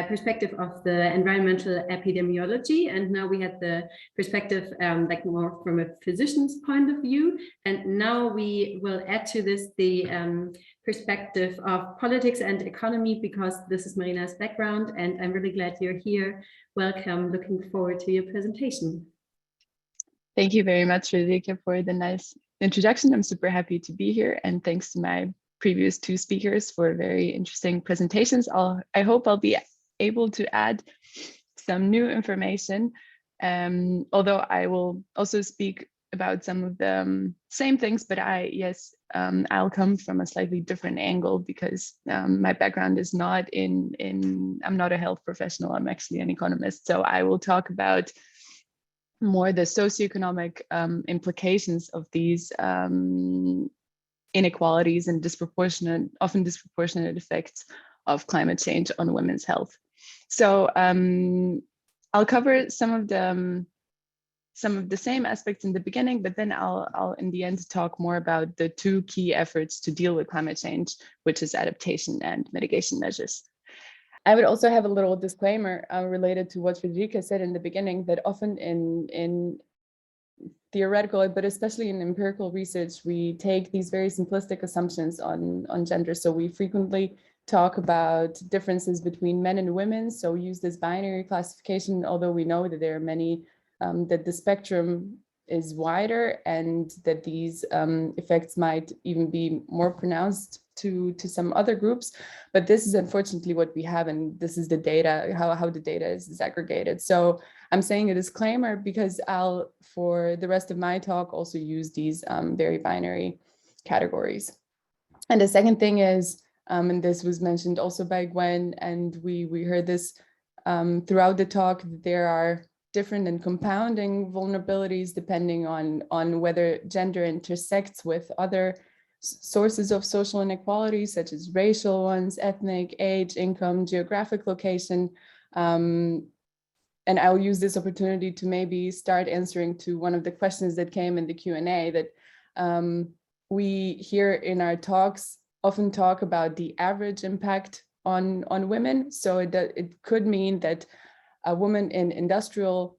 S1: perspective of the environmental epidemiology, and now we had the perspective like more from a physician's point of view, and now we will add to this the perspective of politics and economy, because this is Marina's background, and I'm really glad you're here. Welcome, looking forward to your presentation.
S4: Thank you very much, Friederike, for the nice introduction. I'm super happy to be here, and thanks to my previous two speakers for very interesting presentations. I hope I'll be able to add some new information, although I will also speak about some of the same things, but I'll come from a slightly different angle, because my background is not I'm not a health professional, I'm actually an economist. So I will talk about more the socioeconomic implications of these inequalities and often disproportionate effects of climate change on women's health. So I'll cover some of the same aspects in the beginning, but then I'll in the end talk more about the two key efforts to deal with climate change, which is adaptation and mitigation measures. I would also have a little disclaimer related to what Friederike said in the beginning, that often in theoretical, but especially in empirical research, we take these very simplistic assumptions on gender. So we frequently talk about differences between men and women, so use this binary classification, although we know that there are many, that the spectrum is wider and that these effects might even be more pronounced to some other groups. But this is unfortunately what we have, and this is the data, how the data is aggregated. So I'm saying a disclaimer because I'll, for the rest of my talk, also use these very binary categories. And the second thing is, and this was mentioned also by Gwen, and we heard this throughout the talk, that there are different and compounding vulnerabilities depending on whether gender intersects with other sources of social inequality, such as racial ones, ethnic, age, income, geographic location. And I'll use this opportunity to maybe start answering to one of the questions that came in the Q&A, that we here in our talks often talk about the average impact on women. So it could mean that a woman in industrial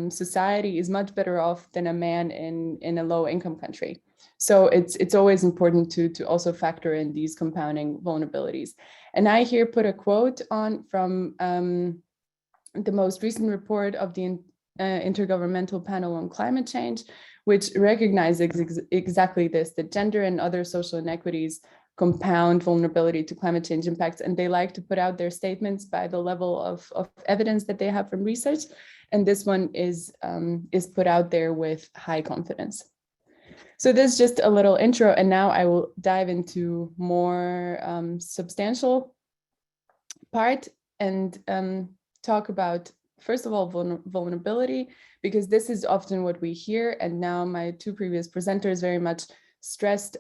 S4: society is much better off than a man in a low income country. So it's always important to also factor in these compounding vulnerabilities. And I here put a quote on from the most recent report of the Intergovernmental Panel on Climate Change, which recognizes exactly this, that gender and other social inequities compound vulnerability to climate change impacts. And they like to put out their statements by the level of evidence that they have from research. And this one is put out there with high confidence. So this is just a little intro, and now I will dive into more substantial part and talk about, first of all, vulnerability, because this is often what we hear. And now my two previous presenters very much stressed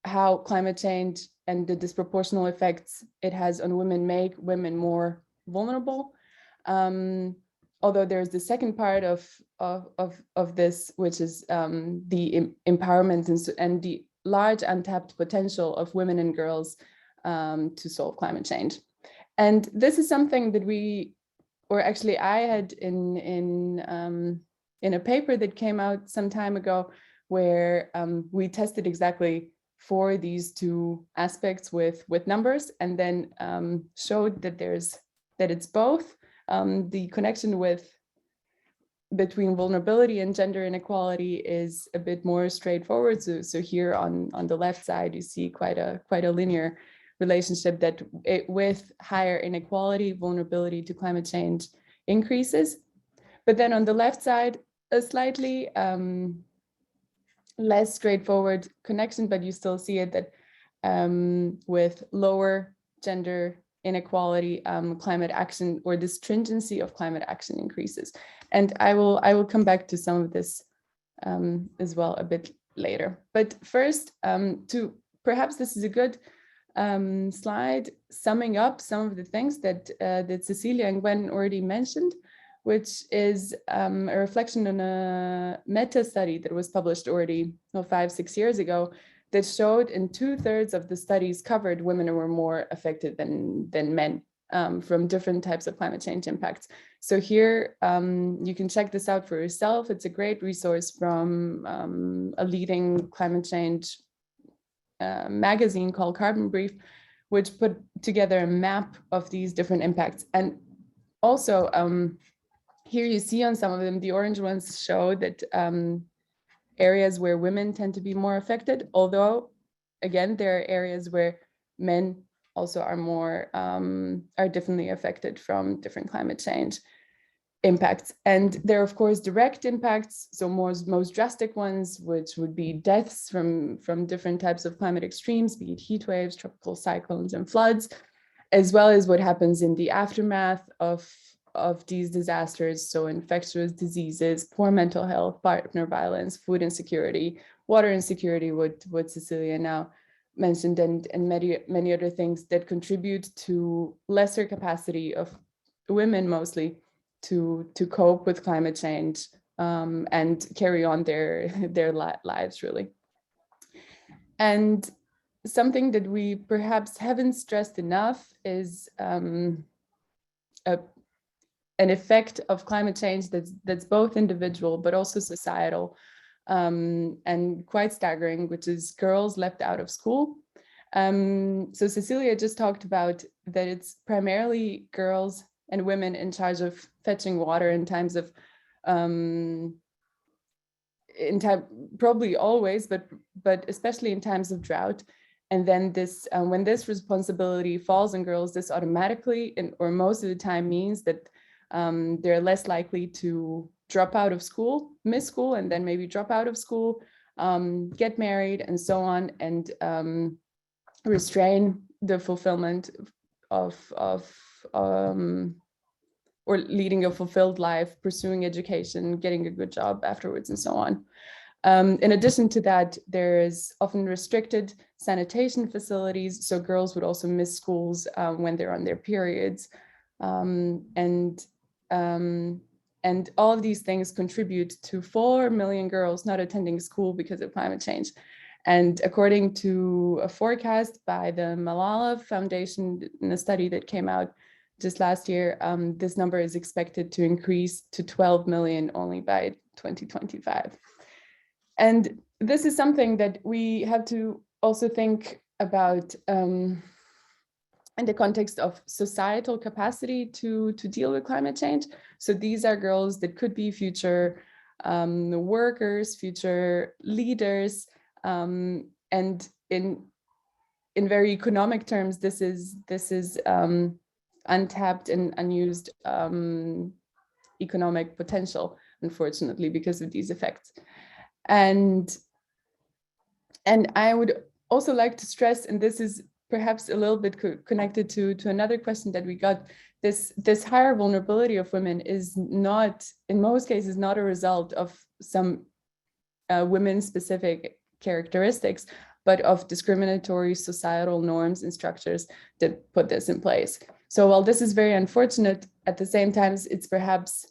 S4: how climate change and the disproportional effects it has on women make women more vulnerable. Although there's the second part of this, which is the empowerment and the large untapped potential of women and girls to solve climate change. And this is something that I had in a paper that came out some time ago, where we tested exactly for these two aspects with numbers, and then showed that it's both. The connection between vulnerability and gender inequality is a bit more straightforward. So here on the left side, you see quite a linear relationship that with higher inequality, vulnerability to climate change increases. But then on the left side, a slightly less straightforward connection, but you still see it, that with lower gender inequality, climate action, or the stringency of climate action, increases. And I will come back to some of this as well a bit later. But first, perhaps this is a good slide summing up some of the things that Cecilia and Gwen already mentioned, which is a reflection on a meta study that was published already 5-6 years ago, that showed in 2/3 of the studies covered, women were more affected than men from different types of climate change impacts. So here you can check this out for yourself. It's a great resource from a leading climate change magazine called Carbon Brief, which put together a map of these different impacts. And also here you see on some of them, the orange ones show that areas where women tend to be more affected, although again, there are areas where men also are differently affected from different climate change impacts. And there are, of course, direct impacts, so most drastic ones, which would be deaths from different types of climate extremes, be it heat waves, tropical cyclones, and floods, as well as what happens in the aftermath of these disasters, so infectious diseases, poor mental health, partner violence, food insecurity, water insecurity, what Cecilia now mentioned, and many other things that contribute to lesser capacity of women mostly to cope with climate change and carry on their lives, really. And something that we perhaps haven't stressed enough is an effect of climate change that's both individual but also societal, and quite staggering, which is girls left out of school. So Cecilia just talked about that it's primarily girls and women in charge of fetching water in times of probably always, but especially in times of drought. And then this, when this responsibility falls on girls, this automatically, or most of the time, means that they're less likely to drop out of school, miss school, and then maybe drop out of school, get married, and so on, and restrain the fulfillment of or leading a fulfilled life, pursuing education, getting a good job afterwards, and so on. In addition to that, there is often restricted sanitation facilities, so girls would also miss schools when they're on their periods. And all of these things contribute to 4 million girls not attending school because of climate change. And according to a forecast by the Malala Foundation in a study that came out just last year, this number is expected to increase to 12 million only by 2025. And this is something that we have to also think about in the context of societal capacity to deal with climate change. So these are girls that could be future workers, future leaders, and in very economic terms, this is untapped and unused economic potential, unfortunately, because of these effects. And I would also like to stress, and this is perhaps a little bit connected to another question that we got, this higher vulnerability of women is not, in most cases, not a result of some women-specific characteristics, but of discriminatory societal norms and structures that put this in place. So while this is very unfortunate, at the same time, it's perhaps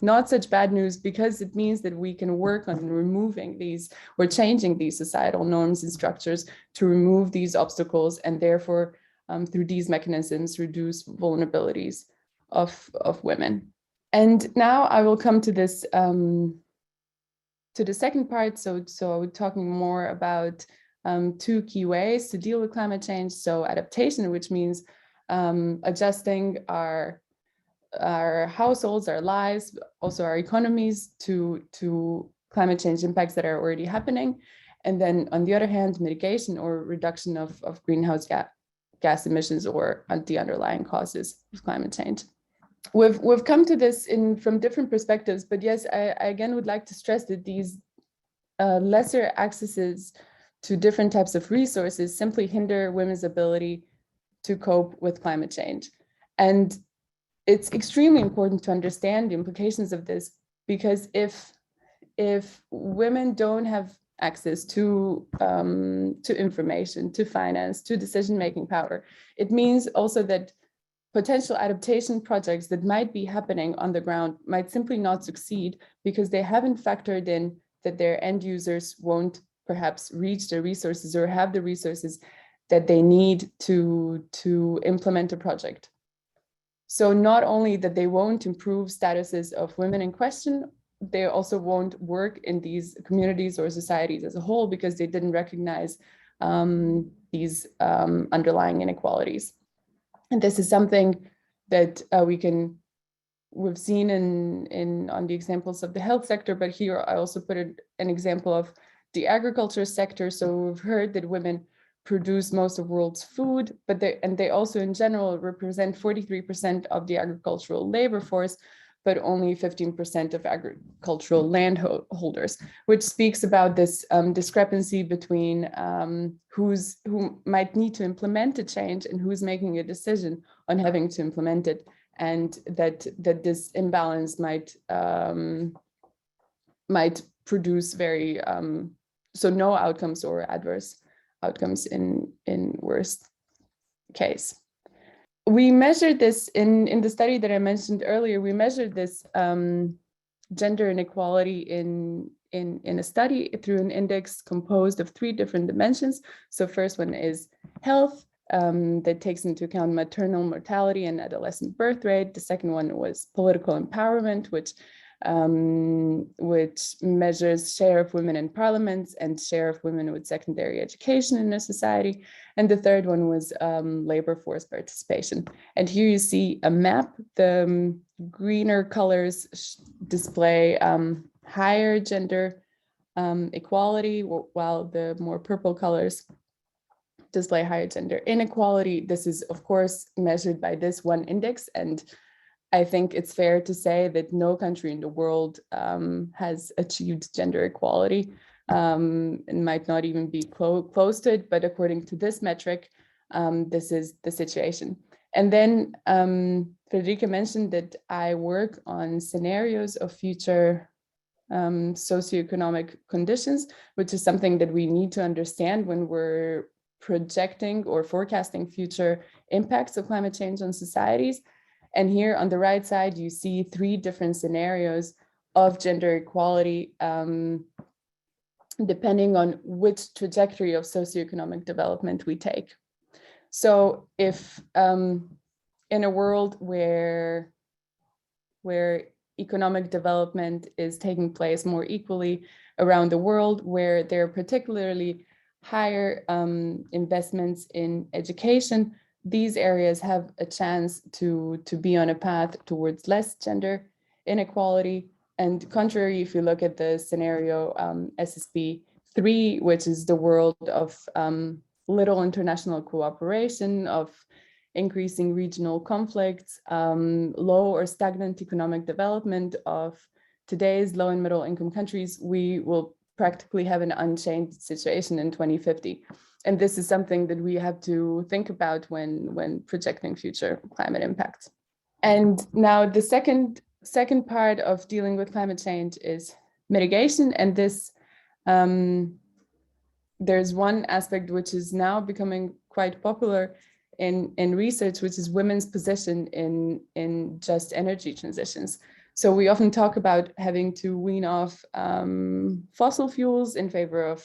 S4: not such bad news, because it means that we can work on removing these or changing these societal norms and structures to remove these obstacles, and therefore through these mechanisms reduce vulnerabilities of women. And now I will come to this to the second part. So we're talking more about 2 key ways to deal with climate change. So adaptation, which means adjusting our households, our lives, also our economies to climate change impacts that are already happening. And then on the other hand, mitigation or reduction of greenhouse gas emissions or the underlying causes of climate change. We've come to this from different perspectives, but yes, I again would like to stress that these lesser accesses to different types of resources simply hinder women's ability to cope with climate change. And it's extremely important to understand the implications of this, because if women don't have access to information, to finance, to decision-making power, it means also that potential adaptation projects that might be happening on the ground might simply not succeed, because they haven't factored in that their end users won't perhaps reach the resources or have the resources that they need to implement a project. So not only that they won't improve statuses of women in question, they also won't work in these communities or societies as a whole, because they didn't recognize these underlying inequalities. And this is something that we've seen on the examples of the health sector, but here I also put an example of the agriculture sector. So we've heard that women produce most of the world's food, but they also in general represent 43% of the agricultural labor force, but only 15% of agricultural landholders, which speaks about this discrepancy between who might need to implement a change and who's making a decision on having to implement it, and that this imbalance might produce very so no outcomes or adverse outcomes in worst case. We measured this in the study that I mentioned earlier. We measured this gender inequality in a study through an index composed of 3 different dimensions. So first one is health, that takes into account maternal mortality and adolescent birth rate. The second one was political empowerment, which measures share of women in parliaments and share of women with secondary education in a society. And the third one was labor force participation. And here you see a map. The greener colors display higher gender equality, while the more purple colors display higher gender inequality. This is, of course, measured by this one index. And I think it's fair to say that no country in the world has achieved gender equality. It might not even be close to it, but according to this metric, this is the situation. And then Friederike mentioned that I work on scenarios of future socioeconomic conditions, which is something that we need to understand when we're projecting or forecasting future impacts of climate change on societies. And here on the right side, you see 3 different scenarios of gender equality, depending on which trajectory of socioeconomic development we take. So if in a world where economic development is taking place more equally around the world, where there are particularly higher investments in education, these areas have a chance to be on a path towards less gender inequality. And contrary, if you look at the scenario SSP 3, which is the world of little international cooperation, of increasing regional conflicts, low or stagnant economic development of today's low and middle income countries, we will practically have an unchanged situation in 2050. And this is something that we have to think about when projecting future climate impacts. And now the second part of dealing with climate change is mitigation. And this, there's one aspect which is now becoming quite popular in research, which is women's position in just energy transitions. So we often talk about having to wean off fossil fuels in favor of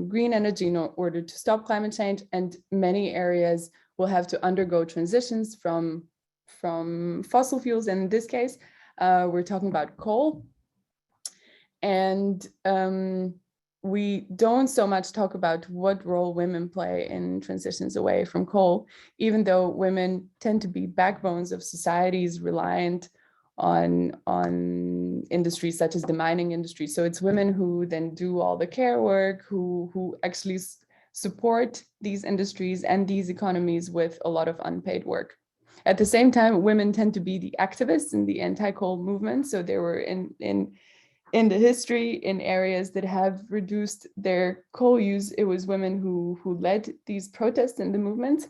S4: green energy in order to stop climate change, and many areas will have to undergo transitions from fossil fuels. And in this case, we're talking about coal. And we don't so much talk about what role women play in transitions away from coal, even though women tend to be backbones of societies reliant on industries such as the mining industry. So it's women who then do all the care work, who actually support these industries and these economies with a lot of unpaid work. At the same time, women tend to be the activists in the anti-coal movement. So they were in the history in areas that have reduced their coal use. It was women who led these protests and the movement.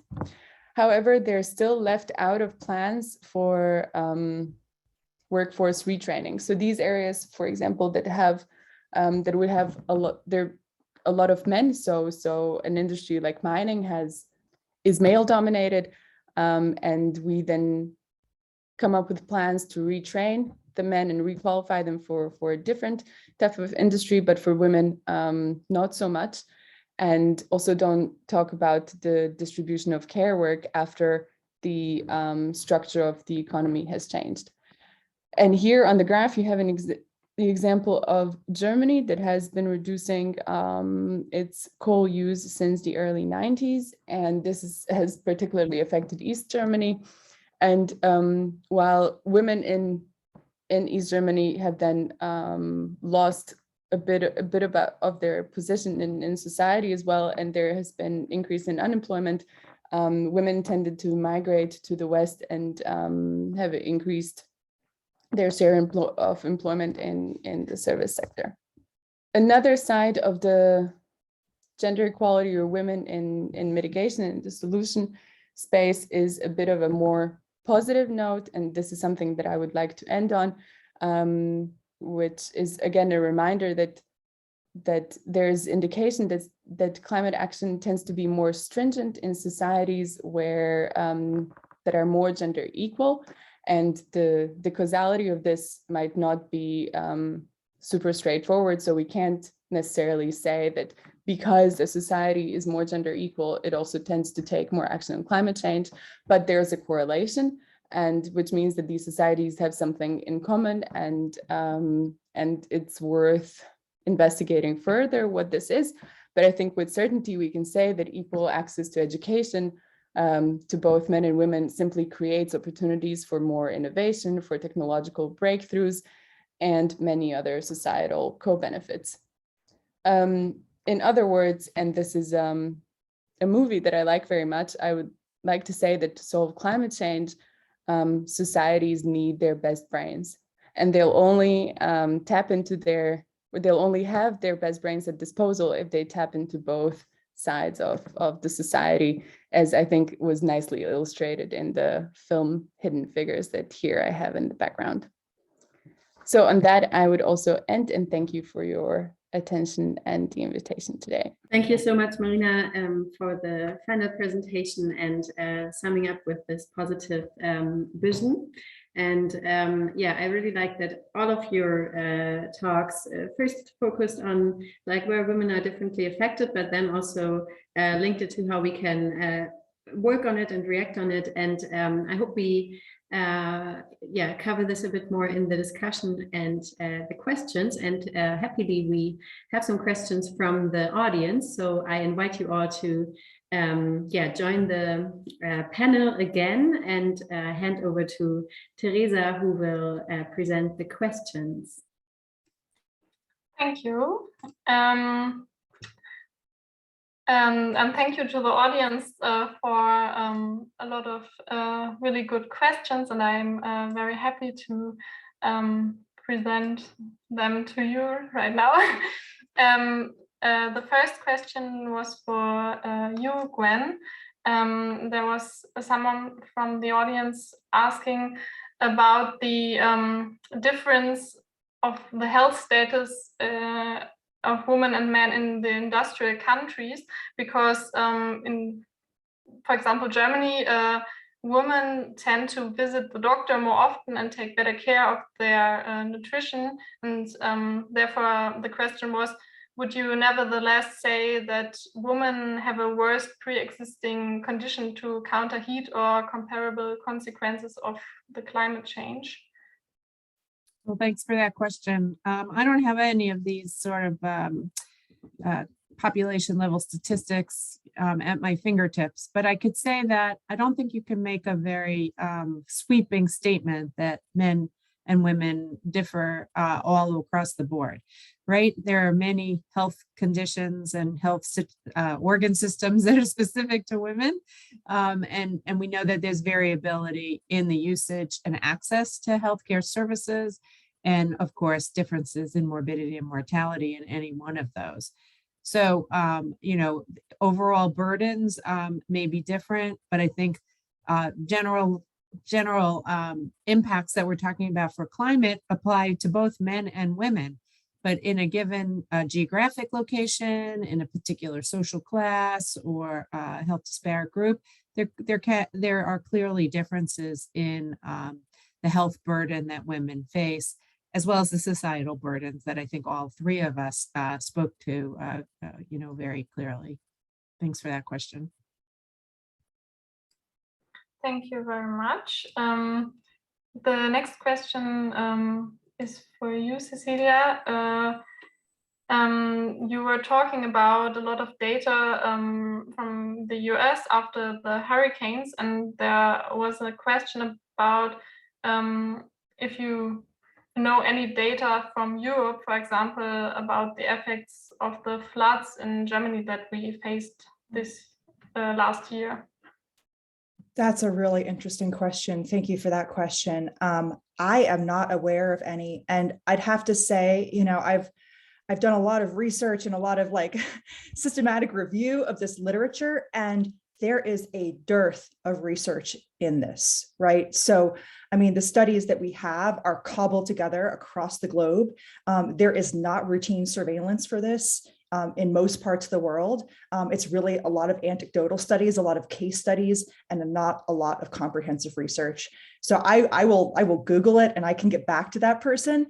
S4: However, they're still left out of plans for workforce retraining. So these areas, for example, that would have a lot of men. So an industry like mining is male dominated, and we then come up with plans to retrain the men and requalify them for a different type of industry, but for women, not so much. And also don't talk about the distribution of care work after the structure of the economy has changed. And here on the graph, you have the example of Germany that has been reducing its coal use since the early 90s. And this has particularly affected East Germany. And while women in East Germany have then lost a bit of their position in society as well, and there has been increase in unemployment, women tended to migrate to the West and have increased their share of employment in the service sector. Another side of the gender equality or women in mitigation and the solution space is a bit of a more positive note, and this is something that I would like to end on, which is again a reminder that there's indication that climate action tends to be more stringent in societies where that are more gender equal, and the causality of this might not be super straightforward. So we can't necessarily say that because a society is more gender equal, it also tends to take more action on climate change, but there's a correlation, and which means that these societies have something in common, and it's worth investigating further what this is. But I think with certainty we can say that equal access to education to both men and women simply creates opportunities for more innovation, for technological breakthroughs, and many other societal co-benefits. In other words, and this is a movie that I like very much, I would like to say that to solve climate change, societies need their best brains, and they'll only they'll only have their best brains at disposal if they tap into both sides of the society, as I think was nicely illustrated in the film Hidden Figures that here I have in the background. So on that, I would also end and thank you for your attention and the invitation today.
S1: Thank you so much, Marina, for the final presentation and summing up with this positive vision. And yeah, I really like that all of your talks first focused on like where women are differently affected, but then also linked it to how we can work on it and react on it. And I hope we yeah, cover this a bit more in the discussion and the questions. And happily we have some questions from the audience. So I invite you all to yeah, join the panel again and hand over to Teresa, who will present the questions.
S5: Thank you. And thank you to the audience for a lot of really good questions, and I'm very happy to present them to you right now. The first question was for you, Gwen. There was someone from the audience asking about the difference of the health status of women and men in the industrial countries, because in, for example, Germany, women tend to visit the doctor more often and take better care of their nutrition. And therefore, the question was, would you nevertheless say that women have a worse pre-existing condition to counter heat or comparable consequences of the climate change?
S2: Well, thanks for that question. I don't have any of these sort of population level statistics at my fingertips, but I could say that I don't think you can make a very sweeping statement that men and women differ all across the board, right? There are many health conditions and health organ systems that are specific to women. And we know that there's variability in the usage and access to healthcare services, and of course, differences in morbidity and mortality in any one of those. So, you know, overall burdens may be different, but I think general impacts that we're talking about for climate apply to both men and women. But in a given geographic location, in a particular social class or health disparate group, there are clearly differences in the health burden that women face, as well as the societal burdens that I think all three of us spoke to, you know, very clearly. Thanks for that question.
S5: Thank you very much. The next question is for you, Cecilia. You were talking about a lot of data from the US after the hurricanes, and there was a question about if you know any data from Europe, for example, about the effects of the floods in Germany that we faced this last year.
S3: That's a really interesting question. Thank you for that question. I am not aware of any, and I'd have to say, you know, I've done a lot of research and a lot of like systematic review of this literature, and there is a dearth of research in this, right? So, I mean, the studies that we have are cobbled together across the globe. There is not routine surveillance for this. In most parts of the world. It's really a lot of anecdotal studies, a lot of case studies, and not a lot of comprehensive research. So I will Google it and I can get back to that person.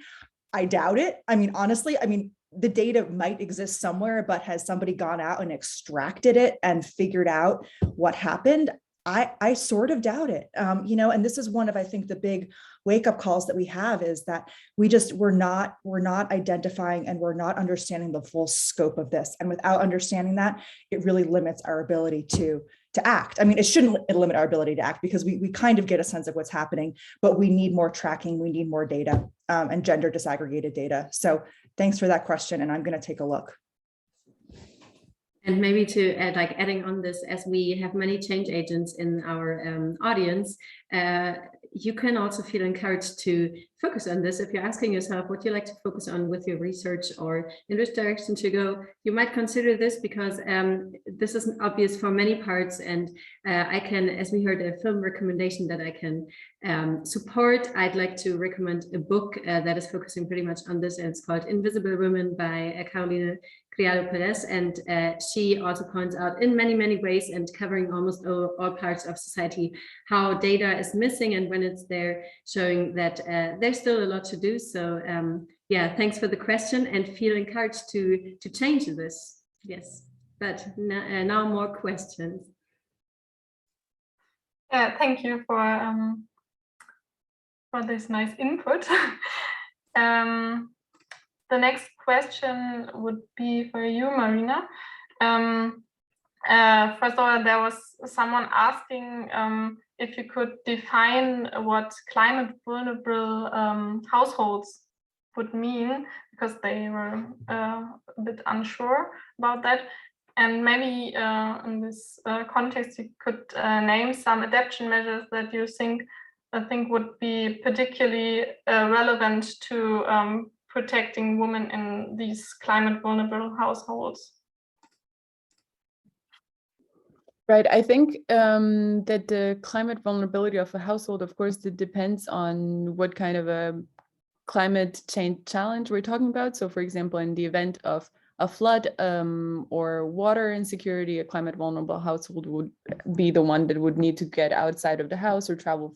S3: I doubt it. I mean, honestly, I mean, the data might exist somewhere, but has somebody gone out and extracted it and figured out what happened? I sort of doubt it, and this is one of, I think, the big wake-up calls that we have, is that we're not identifying and we're not understanding the full scope of this. And without understanding that, it really limits our ability to act. I mean, it shouldn't limit our ability to act, because we kind of get a sense of what's happening, but we need more tracking, we need more data, and gender disaggregated data. So thanks for that question, and I'm going to take a look.
S1: And maybe to add, adding on this, as we have many change agents in our audience, you can also feel encouraged to focus on this. If you're asking yourself what you like to focus on with your research, or in which direction to go, you might consider this, because this isn't obvious for many parts. And I can, as we heard, a film recommendation that I can support. I'd like to recommend a book that is focusing pretty much on this, and it's called Invisible Women by Caroline Criado Perez, and she also points out in many, many ways, and covering almost all parts of society, how data is missing, and when it's there, showing that there's still a lot to do. So yeah, thanks for the question, and feel encouraged to change this. Yes, but now more questions.
S5: Yeah, thank you for this nice input. The next question would be for you, Marina. First of all, there was someone asking if you could define what climate vulnerable households would mean, because they were a bit unsure about that. And maybe in this context, you could name some adaptation measures that you think would be particularly relevant to protecting women in these climate vulnerable households.
S4: Right. I think that the climate vulnerability of a household, of course, it depends on what kind of a climate change challenge we're talking about. So, for example, in the event of a flood or water insecurity, a climate vulnerable household would be the one that would need to get outside of the house or travel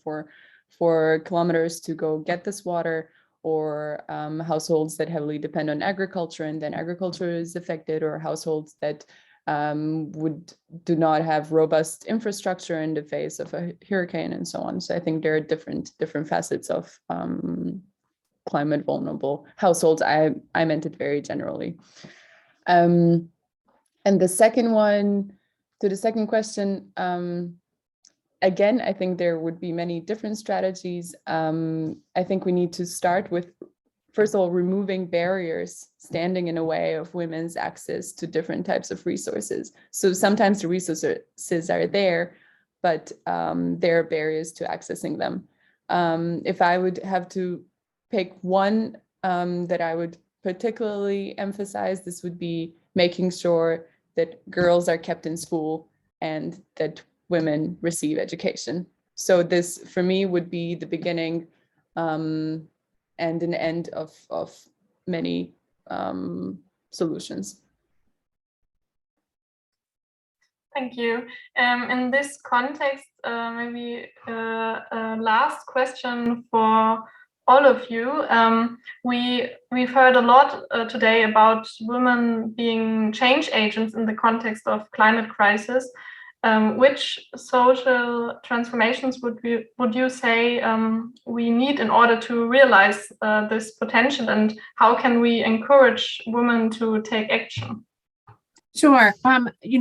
S4: for kilometers to go get this water, or households that heavily depend on agriculture, and then agriculture is affected, or households that do not have robust infrastructure in the face of a hurricane, and so on. So I think there are different facets of climate vulnerable households. I meant it very generally. And the second one, to the second question, again, I think there would be many different strategies. I think we need to start with, first of all, removing barriers standing in a way of women's access to different types of resources. So sometimes the resources are there, but there are barriers to accessing them. If I would have to pick one that I would particularly emphasize, this would be making sure that girls are kept in school and that women receive education. So this, for me, would be the beginning and an end of many solutions.
S5: Thank you. In this context, maybe a last question for all of you. We've heard a lot today about women being change agents in the context of climate crisis. Which social transformations would you say we need in order to realize this potential, and how can we encourage women to take action?
S2: Sure.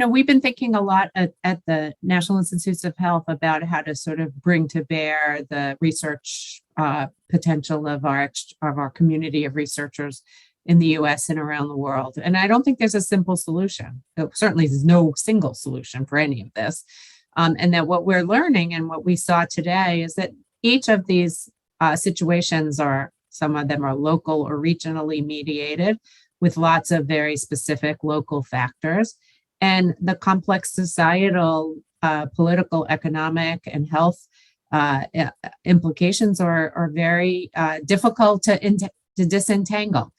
S2: We've been thinking a lot at the National Institutes of Health about how to sort of bring to bear the research potential of our community of researchers in the US and around the world. And I don't think there's a simple solution. Certainly there's no single solution for any of this. And that what we're learning and what we saw today is that each of these situations some of them are local or regionally mediated, with lots of very specific local factors. And the complex societal, political, economic, and health implications are very difficult to disentangle.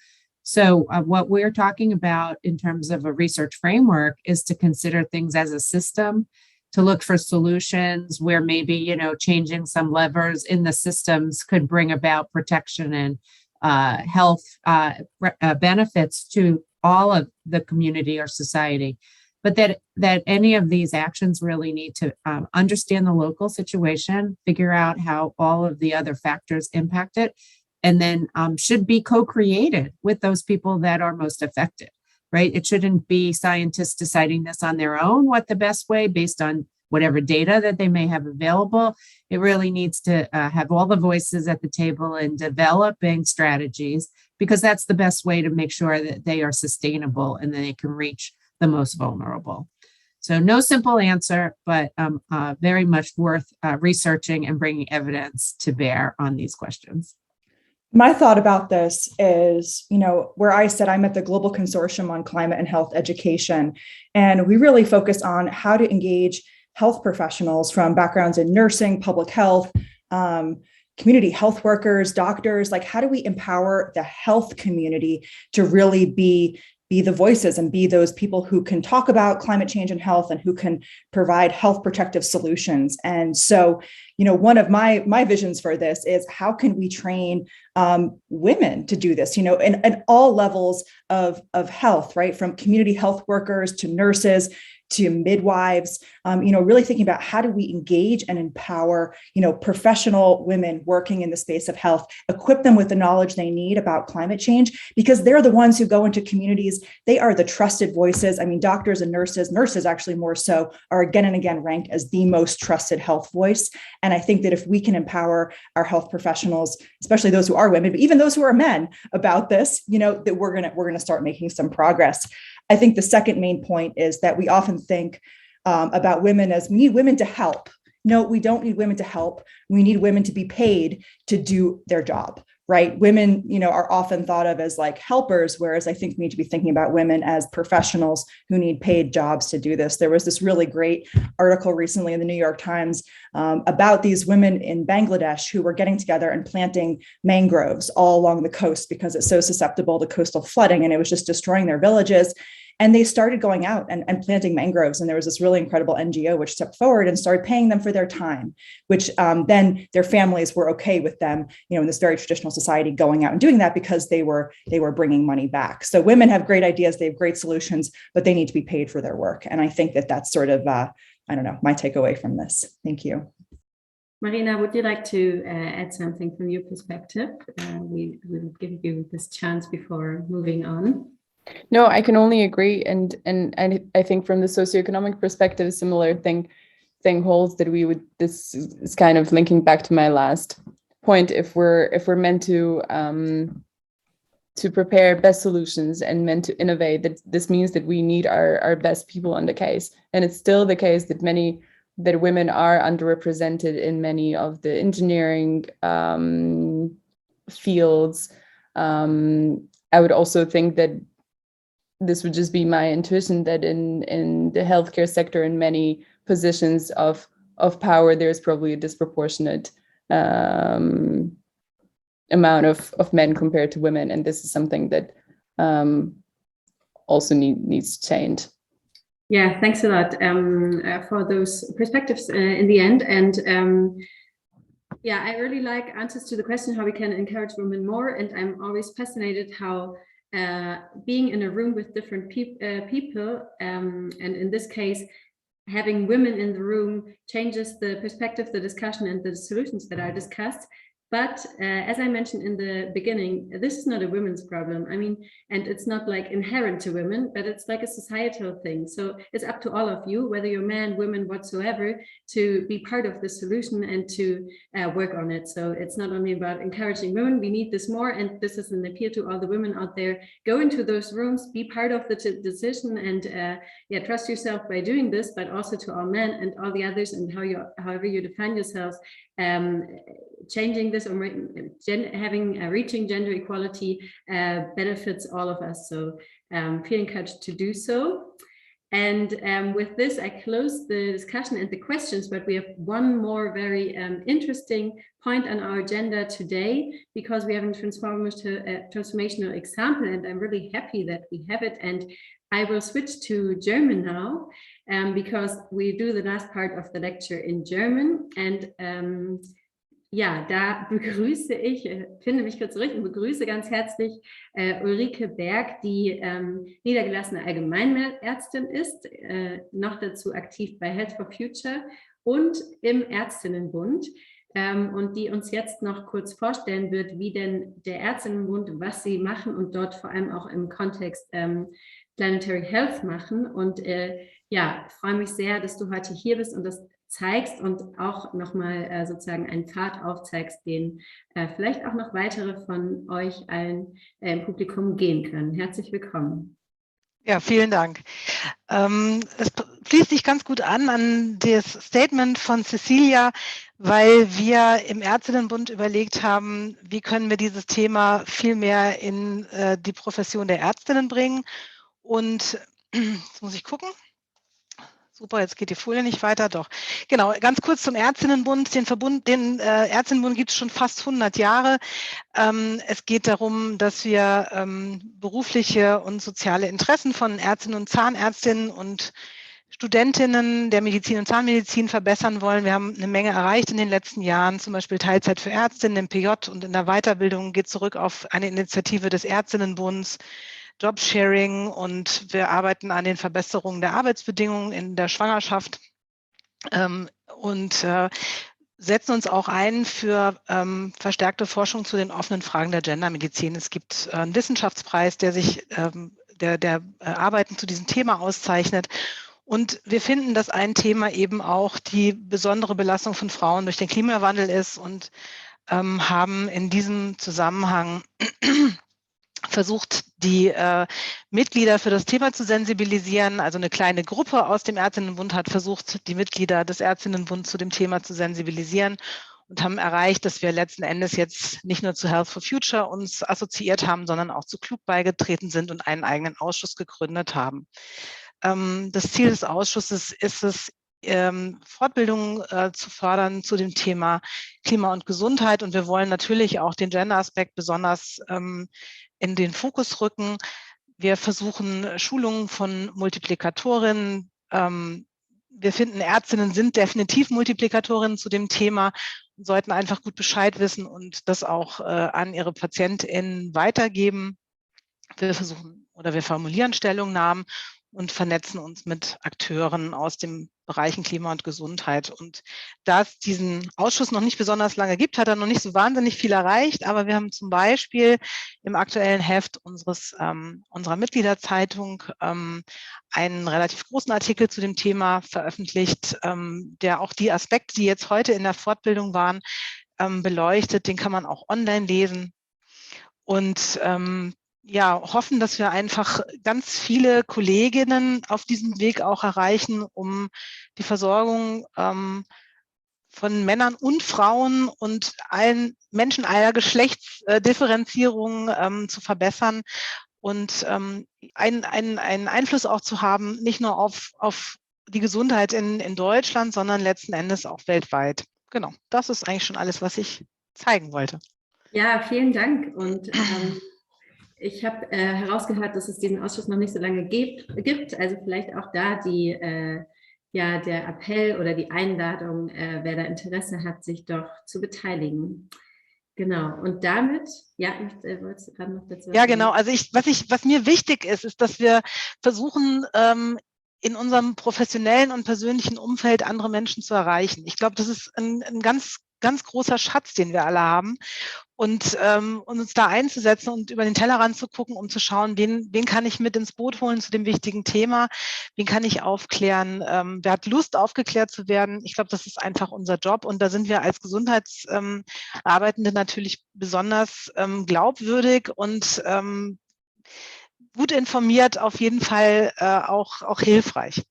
S2: So what we're talking about in terms of a research framework is to consider things as a system, to look for solutions where maybe, changing some levers in the systems could bring about protection and health benefits to all of the community or society, but that any of these actions really need to understand the local situation, figure out how all of the other factors impact it, and then should be co-created with those people that are most affected, right? It shouldn't be scientists deciding this on their own, what the best way based on whatever data that they may have available. It really needs to have all the voices at the table and developing strategies, because that's the best way to make sure that they are sustainable and that they can reach the most vulnerable. So no simple answer, but very much worth researching and bringing evidence to bear on these questions.
S3: My thought about this is, where I said I'm at the Global Consortium on Climate and Health Education, and we really focus on how to engage health professionals from backgrounds in nursing, public health, community health workers, doctors. Like, how do we empower the health community to really be the voices and be those people who can talk about climate change and health and who can provide health protective solutions? And so, one of my visions for this is how can we train women to do this, in all levels of health, right? From community health workers to nurses to midwives, really thinking about how do we engage and empower, professional women working in the space of health, equip them with the knowledge they need about climate change, because they're the ones who go into communities. They are the trusted voices. I mean, doctors and nurses actually more so are again and again ranked as the most trusted health voice. And I think that if we can empower our health professionals, especially those who are women, but even those who are men about this, that we're gonna start making some progress. I think the second main point is that we often think about women as we need women to help. No, we don't need women to help. We need women to be paid to do their job, right? Women, are often thought of as like helpers, whereas I think we need to be thinking about women as professionals who need paid jobs to do this. There was this really great article recently in the New York Times about these women in Bangladesh who were getting together and planting mangroves all along the coast because it's so susceptible to coastal flooding, and it was just destroying their villages. And they started going out and planting mangroves. And there was this really incredible NGO which stepped forward and started paying them for their time, which then their families were okay with them, in this very traditional society going out and doing that because they were bringing money back. So women have great ideas, they have great solutions, but they need to be paid for their work. And I think that that's sort of, my takeaway from this. Thank you.
S1: Marina, would you like to add something from your perspective? We will give you this chance before moving on.
S4: No, I can only agree, and I think from the socioeconomic perspective, a similar thing holds, that we would. This is kind of linking back to my last point. If we're meant to prepare best solutions and meant to innovate, that this means that we need our best people on the case, and it's still the case that women are underrepresented in many of the engineering fields. I would also think that this would just be my intuition, that in the healthcare sector, in many positions of power, there's probably a disproportionate amount of men compared to women. And this is something that also needs to change.
S1: Yeah, thanks a lot for those perspectives in the end. And yeah, I really like answers to the question how we can encourage women more. And I'm always fascinated how being in a room with different people, and in this case, having women in the room changes the perspective, the discussion, and the solutions that are discussed. But as I mentioned in the beginning, this is not a women's problem. I mean, and it's not like inherent to women, but it's like a societal thing. So it's up to all of you, whether you're man, women, whatsoever, to be part of the solution and to work on it. So it's not only about encouraging women, we need this more. And this is an appeal to all the women out there. Go into those rooms, be part of the decision, and trust yourself by doing this, but also to all men and all the others, and however you define yourselves. Changing this or reaching gender equality benefits all of us. So feel encouraged to do so. And with this, I close the discussion and the questions, but we have one more very interesting point on our agenda today, because we have a transformational example, and I'm really happy that we have it. And I will switch to German now, because we do the last part of the lecture in German. And ja, da begrüße ich, finde mich kurz zurück und begrüße ganz herzlich Ulrike Berg, die niedergelassene Allgemeinärztin ist, noch dazu aktiv bei Health for Future und im Ärztinnenbund. Und die uns jetzt noch kurz vorstellen wird, wie denn der Ärztinnenbund, was sie machen und dort vor allem auch im Kontext Planetary Health machen. Und ja, freue mich sehr, dass du heute hier bist und das zeigst und auch nochmal sozusagen einen Pfad aufzeigst, den vielleicht auch noch weitere von euch allen im Publikum gehen können. Herzlich willkommen.
S6: Ja, vielen Dank. Es schließt sich ganz gut an das Statement von Cecilia, weil wir im Ärztinnenbund überlegt haben, wie können wir dieses Thema viel mehr in die Profession der Ärztinnen bringen. Und jetzt muss ich gucken. Super, jetzt geht die Folie nicht weiter. Doch, genau, ganz kurz zum Ärztinnenbund. Den Ärztinnenbund gibt es schon fast 100 Jahre. Es geht darum, dass wir berufliche und soziale Interessen von Ärztinnen und Zahnärztinnen und Studentinnen der Medizin und Zahnmedizin verbessern wollen. Wir haben eine Menge erreicht in den letzten Jahren, zum Beispiel Teilzeit für Ärztinnen im PJ und in der Weiterbildung, geht zurück auf eine Initiative des Ärztinnenbunds, Jobsharing, und wir arbeiten an den Verbesserungen der Arbeitsbedingungen in der Schwangerschaft und setzen uns auch ein für verstärkte Forschung zu den offenen Fragen der Gendermedizin. Es gibt einen Wissenschaftspreis, der sich der Arbeiten zu diesem Thema auszeichnet. Und wir finden, dass ein Thema eben auch die besondere Belastung von Frauen durch den Klimawandel ist und haben in diesem Zusammenhang versucht, die Mitglieder für das Thema zu sensibilisieren. Also eine kleine Gruppe aus dem Ärztinnenbund hat versucht, die Mitglieder des Ärztinnenbunds zu dem Thema zu sensibilisieren und haben erreicht, dass wir letzten Endes jetzt nicht nur zu Health for Future uns assoziiert haben, sondern auch zu Klug beigetreten sind und einen eigenen Ausschuss gegründet haben. Das Ziel des Ausschusses ist es, Fortbildungen zu fördern zu dem Thema Klima und Gesundheit. Und wir wollen natürlich auch den Gender-Aspekt besonders in den Fokus rücken. Wir versuchen Schulungen von Multiplikatorinnen. Wir finden, Ärztinnen sind definitiv Multiplikatorinnen zu dem Thema und sollten einfach gut Bescheid wissen und das auch an ihre PatientInnen weitergeben. Wir versuchen oder wir formulieren Stellungnahmen und vernetzen uns mit Akteuren aus den Bereichen Klima und Gesundheit. Und da es diesen Ausschuss noch nicht besonders lange gibt, hat er noch nicht so wahnsinnig viel erreicht. Aber wir haben zum Beispiel im aktuellen Heft unserer Mitgliederzeitung einen relativ großen Artikel zu dem Thema veröffentlicht, der auch die Aspekte, die jetzt heute in der Fortbildung waren, beleuchtet. Den kann man auch online lesen. Und ja, hoffen, dass wir einfach ganz viele Kolleginnen auf diesem Weg auch erreichen, um die Versorgung von Männern und Frauen und allen Menschen aller Geschlechtsdifferenzierung zu verbessern und einen Einfluss auch zu haben, nicht nur auf die Gesundheit in Deutschland, sondern letzten Endes auch weltweit. Genau, das ist eigentlich schon alles, was ich zeigen wollte.
S1: Ja, vielen Dank. Und ich habe herausgehört, dass es diesen Ausschuss noch nicht so lange gibt. Also vielleicht auch da ja, der Appell oder die Einladung, wer da Interesse hat, sich doch zu beteiligen. Genau. Und damit, ja, wolltest du gerade noch dazu?
S6: Ja, genau. Also was mir wichtig ist, ist, dass wir versuchen, in unserem professionellen und persönlichen Umfeld andere Menschen zu erreichen. Ich glaube, das ist ein ganz, ganz großer Schatz, den wir alle haben. Und uns da einzusetzen und über den Tellerrand zu gucken, um zu schauen, wen kann ich mit ins Boot holen zu dem wichtigen Thema, wen kann ich aufklären, wer hat Lust, aufgeklärt zu werden. Ich glaube, das ist einfach unser Job und da sind wir als Gesundheitsarbeitende natürlich besonders glaubwürdig und gut informiert, auf jeden Fall auch hilfreich.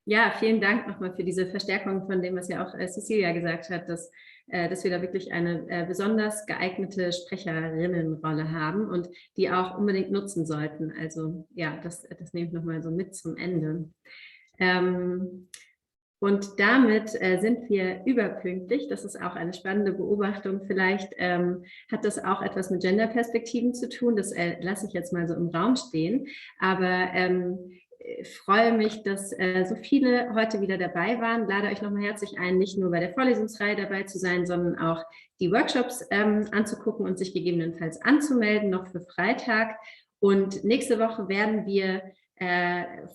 S1: Ja, vielen Dank nochmal für diese Verstärkung von dem, was ja auch Cecilia gesagt hat, dass wir da wirklich eine besonders geeignete Sprecherinnenrolle haben und die auch unbedingt nutzen sollten. Also ja, das nehme ich nochmal so mit zum Ende. Und damit sind wir überpünktlich. Das ist auch eine spannende Beobachtung. Vielleicht hat das auch etwas mit Genderperspektiven zu tun. Das lasse ich jetzt mal so im Raum stehen. Aber freue mich, dass so viele heute wieder dabei waren. Lade euch nochmal herzlich ein, nicht nur bei der Vorlesungsreihe dabei zu sein, sondern auch die Workshops anzugucken und sich gegebenenfalls anzumelden, noch für Freitag. Und nächste Woche werden wir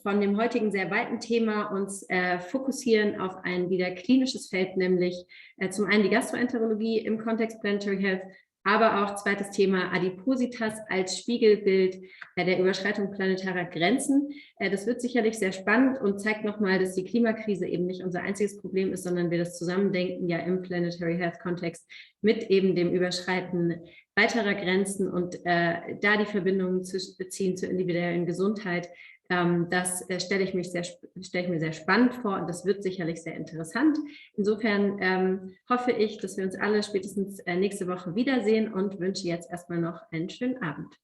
S1: von dem heutigen sehr weiten Thema uns fokussieren auf ein wieder klinisches Feld, nämlich zum einen die Gastroenterologie im Kontext Planetary Health, aber auch zweites Thema Adipositas als Spiegelbild der Überschreitung planetarer Grenzen. Das wird sicherlich sehr spannend und zeigt nochmal, dass die Klimakrise eben nicht unser einziges Problem ist, sondern wir das Zusammendenken ja im Planetary Health Kontext mit eben dem Überschreiten weiterer Grenzen und da die Verbindungen zu beziehen zur individuellen Gesundheit. Das stelle ich mir sehr spannend vor und das wird sicherlich sehr interessant. Insofern hoffe ich, dass wir uns alle spätestens nächste Woche wiedersehen und wünsche jetzt erstmal noch einen schönen Abend.